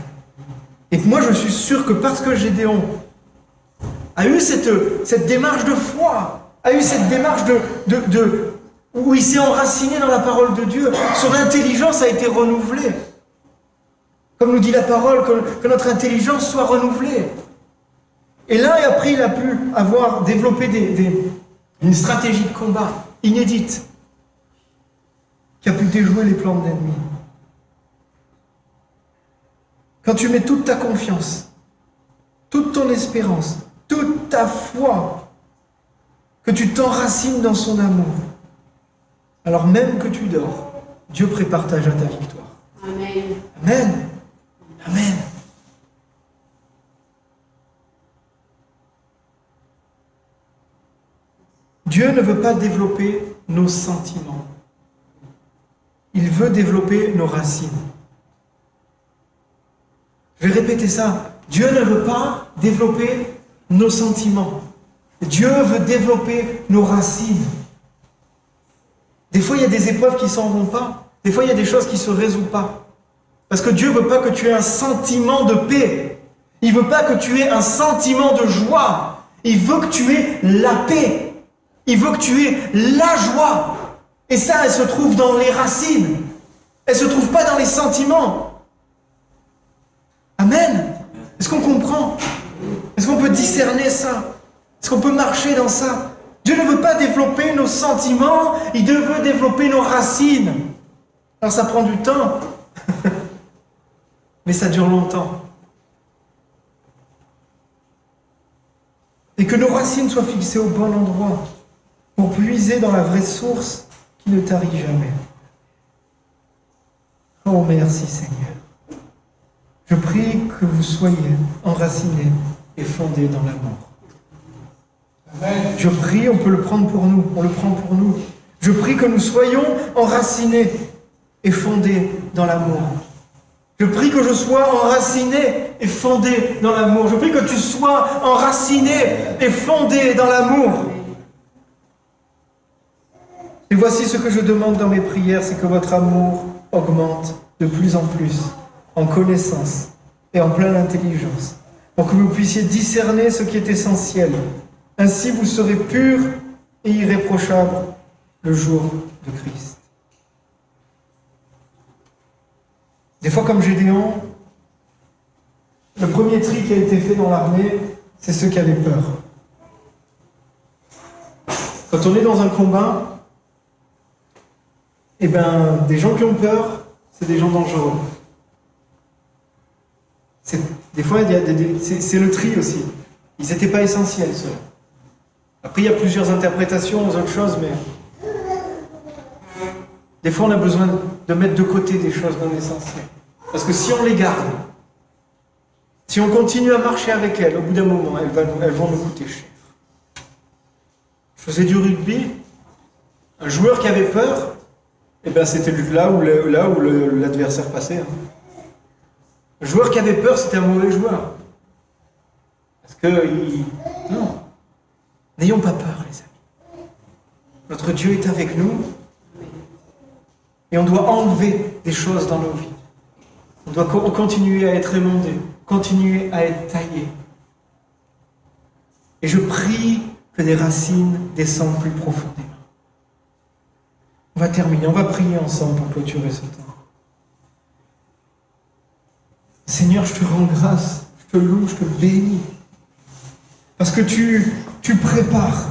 Et moi, je suis sûr que parce que Gédéon a eu cette démarche de foi, a eu cette démarche où il s'est enraciné dans la parole de Dieu, son intelligence a été renouvelée. Comme nous dit la parole, que notre intelligence soit renouvelée. Et là, et après, il a pu développer une stratégie de combat. inédite qui a pu déjouer les plans de l'ennemi. Quand tu mets toute ta confiance, toute ton espérance, toute ta foi, que tu t'enracines dans son amour, alors même que tu dors, Dieu prépare ta victoire. Amen. Amen. Amen. Dieu ne veut pas développer nos sentiments. Il veut développer nos racines. Je vais répéter ça. Dieu ne veut pas développer nos sentiments. Dieu veut développer nos racines. Des fois, il y a des épreuves qui ne s'en vont pas. Des fois, il y a des choses qui ne se résolvent pas. Parce que Dieu ne veut pas que tu aies un sentiment de paix. Il ne veut pas que tu aies un sentiment de joie. Il veut que tu aies la paix. Il veut que tu aies la joie. Et ça, elle se trouve dans les racines. Elle ne se trouve pas dans les sentiments. Amen. Est-ce qu'on comprend? Est-ce qu'on peut discerner ça? Est-ce qu'on peut marcher dans ça? Dieu ne veut pas développer nos sentiments, il veut développer nos racines. Alors ça prend du temps, mais ça dure longtemps. Et que nos racines soient fixées au bon endroit pour puiser dans la vraie source qui ne tarit jamais. Oh merci Seigneur. Je prie que vous soyez enracinés et fondés dans l'amour. Je prie, on peut le prendre pour nous, on le prend pour nous. Je prie que nous soyons enracinés et fondés dans l'amour. Je prie que je sois enraciné et fondé dans l'amour. Je prie que tu sois enraciné et fondé dans l'amour. Et voici ce que je demande dans mes prières, c'est que votre amour augmente de plus en plus en connaissance et en pleine intelligence, pour que vous puissiez discerner ce qui est essentiel. Ainsi vous serez purs et irréprochables le jour de Christ. Des fois, comme Gédéon, le premier tri qui a été fait dans l'armée, c'est ceux qui avaient peur. Quand on est dans un combat, eh ben, des gens qui ont peur, c'est des gens dangereux. Des fois, c'est le tri aussi. Ils n'étaient pas essentiels, ceux-là. Après, il y a plusieurs interprétations aux autres choses, mais des fois, on a besoin de mettre de côté des choses non essentielles. Parce que si on les garde, si on continue à marcher avec elles, au bout d'un moment, elles vont nous coûter cher. Je faisais du rugby, un joueur qui avait peur, eh ben, c'était là où l'adversaire passait. Un joueur qui avait peur, c'était un mauvais joueur. Parce que, non. N'ayons pas peur, les amis. Notre Dieu est avec nous. Et on doit enlever des choses dans nos vies. On doit continuer à être émondé, continuer à être taillé. Et je prie que des racines descendent plus profondément. On va terminer, on va prier ensemble pour clôturer ce temps. Seigneur, je te rends grâce, je te loue, je te bénis. Parce que tu prépares.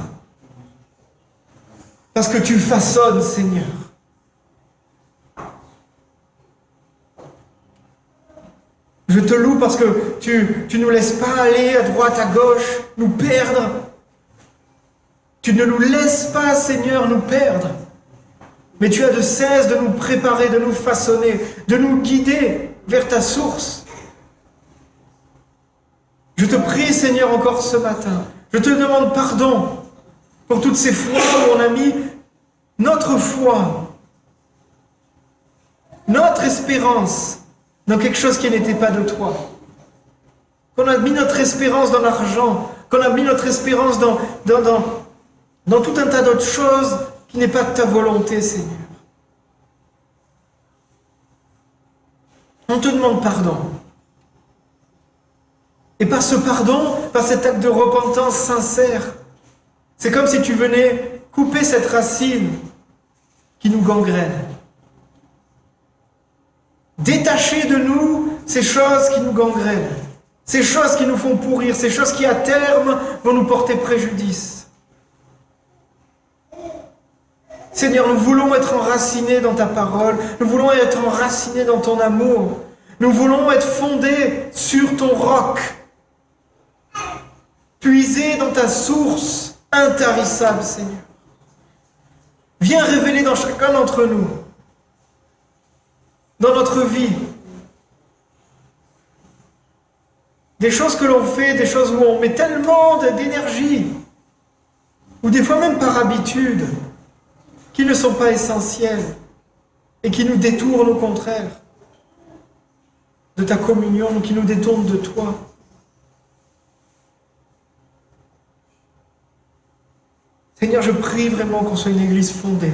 Parce que tu façonnes, Seigneur. Je te loue parce que tu ne nous laisses pas aller à droite, à gauche, nous perdre. Tu ne nous laisses pas, Seigneur, nous perdre. Mais tu as de cesse de nous préparer, de nous façonner, de nous guider vers ta source. Je te prie, Seigneur, encore ce matin. Je te demande pardon pour toutes ces fois où on a mis notre foi, notre espérance dans quelque chose qui n'était pas de toi. Qu'on a mis notre espérance dans l'argent, qu'on a mis notre espérance dans tout un tas d'autres choses qui n'est pas de ta volonté, Seigneur. On te demande pardon. Et par ce pardon, par cet acte de repentance sincère, c'est comme si tu venais couper cette racine qui nous gangrène. Détacher de nous ces choses qui nous gangrènent, ces choses qui nous font pourrir, ces choses qui à terme vont nous porter préjudice. Seigneur, nous voulons être enracinés dans ta parole. Nous voulons être enracinés dans ton amour. Nous voulons être fondés sur ton roc. Puisés dans ta source intarissable, Seigneur. Viens révéler dans chacun d'entre nous, dans notre vie, des choses que l'on fait, des choses où on met tellement d'énergie, ou des fois même par habitude, qui ne sont pas essentielles et qui nous détournent au contraire de ta communion, qui nous détournent de toi. Seigneur, je prie vraiment qu'on soit une église fondée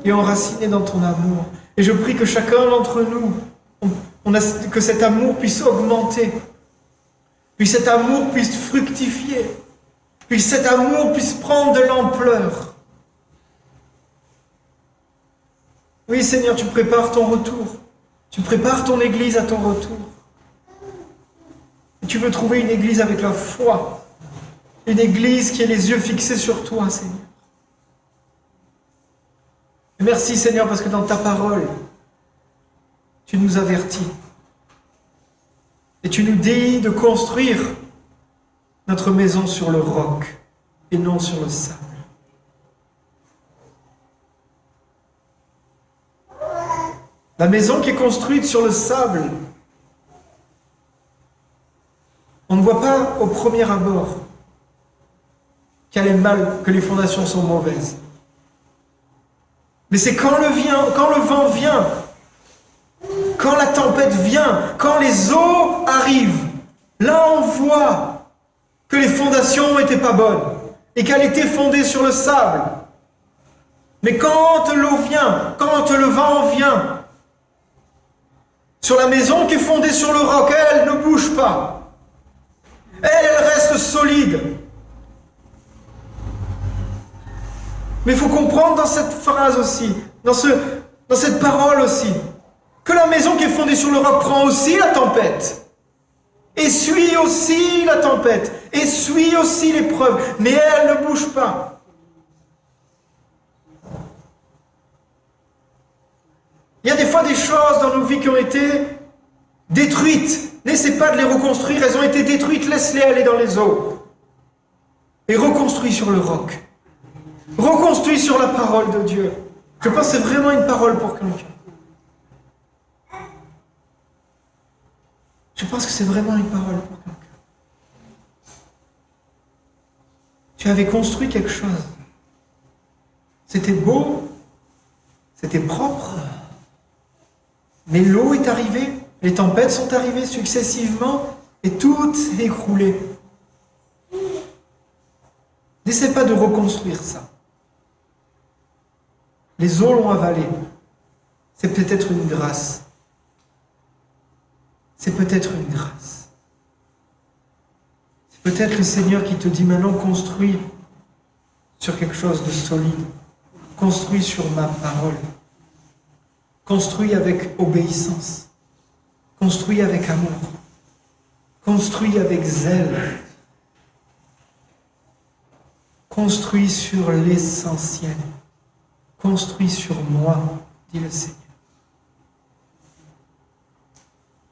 et enracinée dans ton amour. Et je prie que chacun d'entre nous, que cet amour puisse augmenter, puis cet amour puisse fructifier, puis cet amour puisse prendre de l'ampleur. Oui, Seigneur, tu prépares ton retour. Tu prépares ton église à ton retour. Et tu veux trouver une église avec la foi. Une église qui ait les yeux fixés sur toi, Seigneur. Et merci, Seigneur, parce que dans ta parole, tu nous avertis. Et tu nous dis de construire notre maison sur le roc et non sur le sable. La maison qui est construite sur le sable, on ne voit pas au premier abord qu'elle est mal, que les fondations sont mauvaises. Mais c'est quand le vent vient, quand la tempête vient, quand les eaux arrivent, là on voit que les fondations n'étaient pas bonnes et qu'elle était fondée sur le sable. Mais quand l'eau vient, quand le vent vient, sur la maison qui est fondée sur le roc, elle ne bouge pas. Elle reste solide. Mais il faut comprendre dans cette phrase aussi, dans cette parole aussi, que la maison qui est fondée sur le roc prend aussi la tempête, essuie aussi la tempête, essuie aussi l'épreuve, mais elle ne bouge pas. Il y a des fois des choses dans nos vies qui ont été détruites. N'essaie pas de les reconstruire, elles ont été détruites, laisse-les aller dans les eaux. Et reconstruis sur le roc. Reconstruis sur la parole de Dieu. Je pense que c'est vraiment une parole pour quelqu'un. Je pense que c'est vraiment une parole pour quelqu'un. Tu avais construit quelque chose. C'était beau, c'était propre, mais l'eau est arrivée, les tempêtes sont arrivées successivement et tout s'est écroulé. N'essaie pas de reconstruire ça. Les eaux l'ont avalé. C'est peut-être une grâce. C'est peut-être une grâce. C'est peut-être le Seigneur qui te dit maintenant construis sur quelque chose de solide. Construis sur ma parole. Construis avec obéissance. Construis avec amour. Construis avec zèle. Construis sur l'essentiel. Construis sur moi, dit le Seigneur.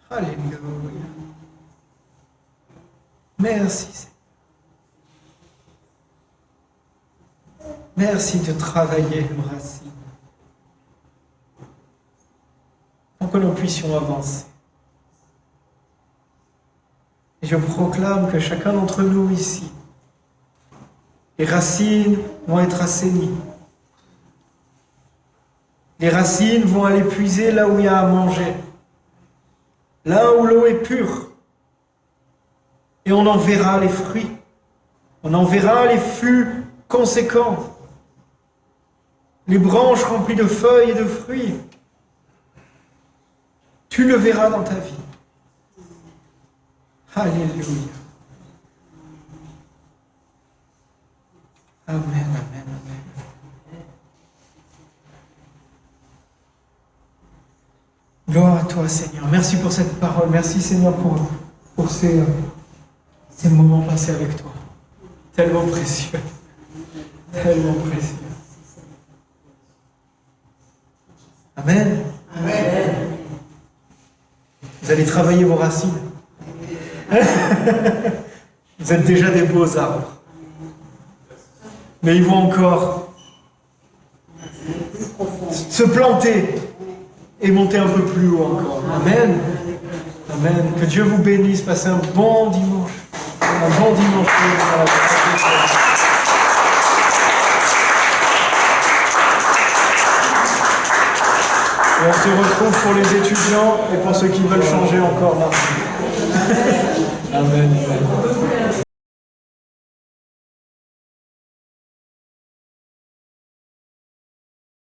Alléluia. Merci, Seigneur. Merci de travailler nos racines pour que nous puissions avancer. Et je proclame que chacun d'entre nous ici, les racines vont être assainies. Les racines vont aller puiser là où il y a à manger, là où l'eau est pure. Et on en verra les fruits. On en verra les fûts conséquents. Les branches remplies de feuilles et de fruits. Tu le verras dans ta vie. Alléluia. Amen, amen, amen. Gloire à toi, Seigneur. Merci pour cette parole. Merci, Seigneur, pour ces moments passés avec toi. Tellement précieux. Tellement précieux. Amen. Vous allez travailler vos racines. Vous êtes déjà des beaux arbres. Mais il faut encore se planter et monter un peu plus haut encore. Amen. Amen. Que Dieu vous bénisse. Passez un bon dimanche. Un bon dimanche. Et on se retrouve pour les étudiants et pour ceux qui veulent changer encore là. Amen. Amen.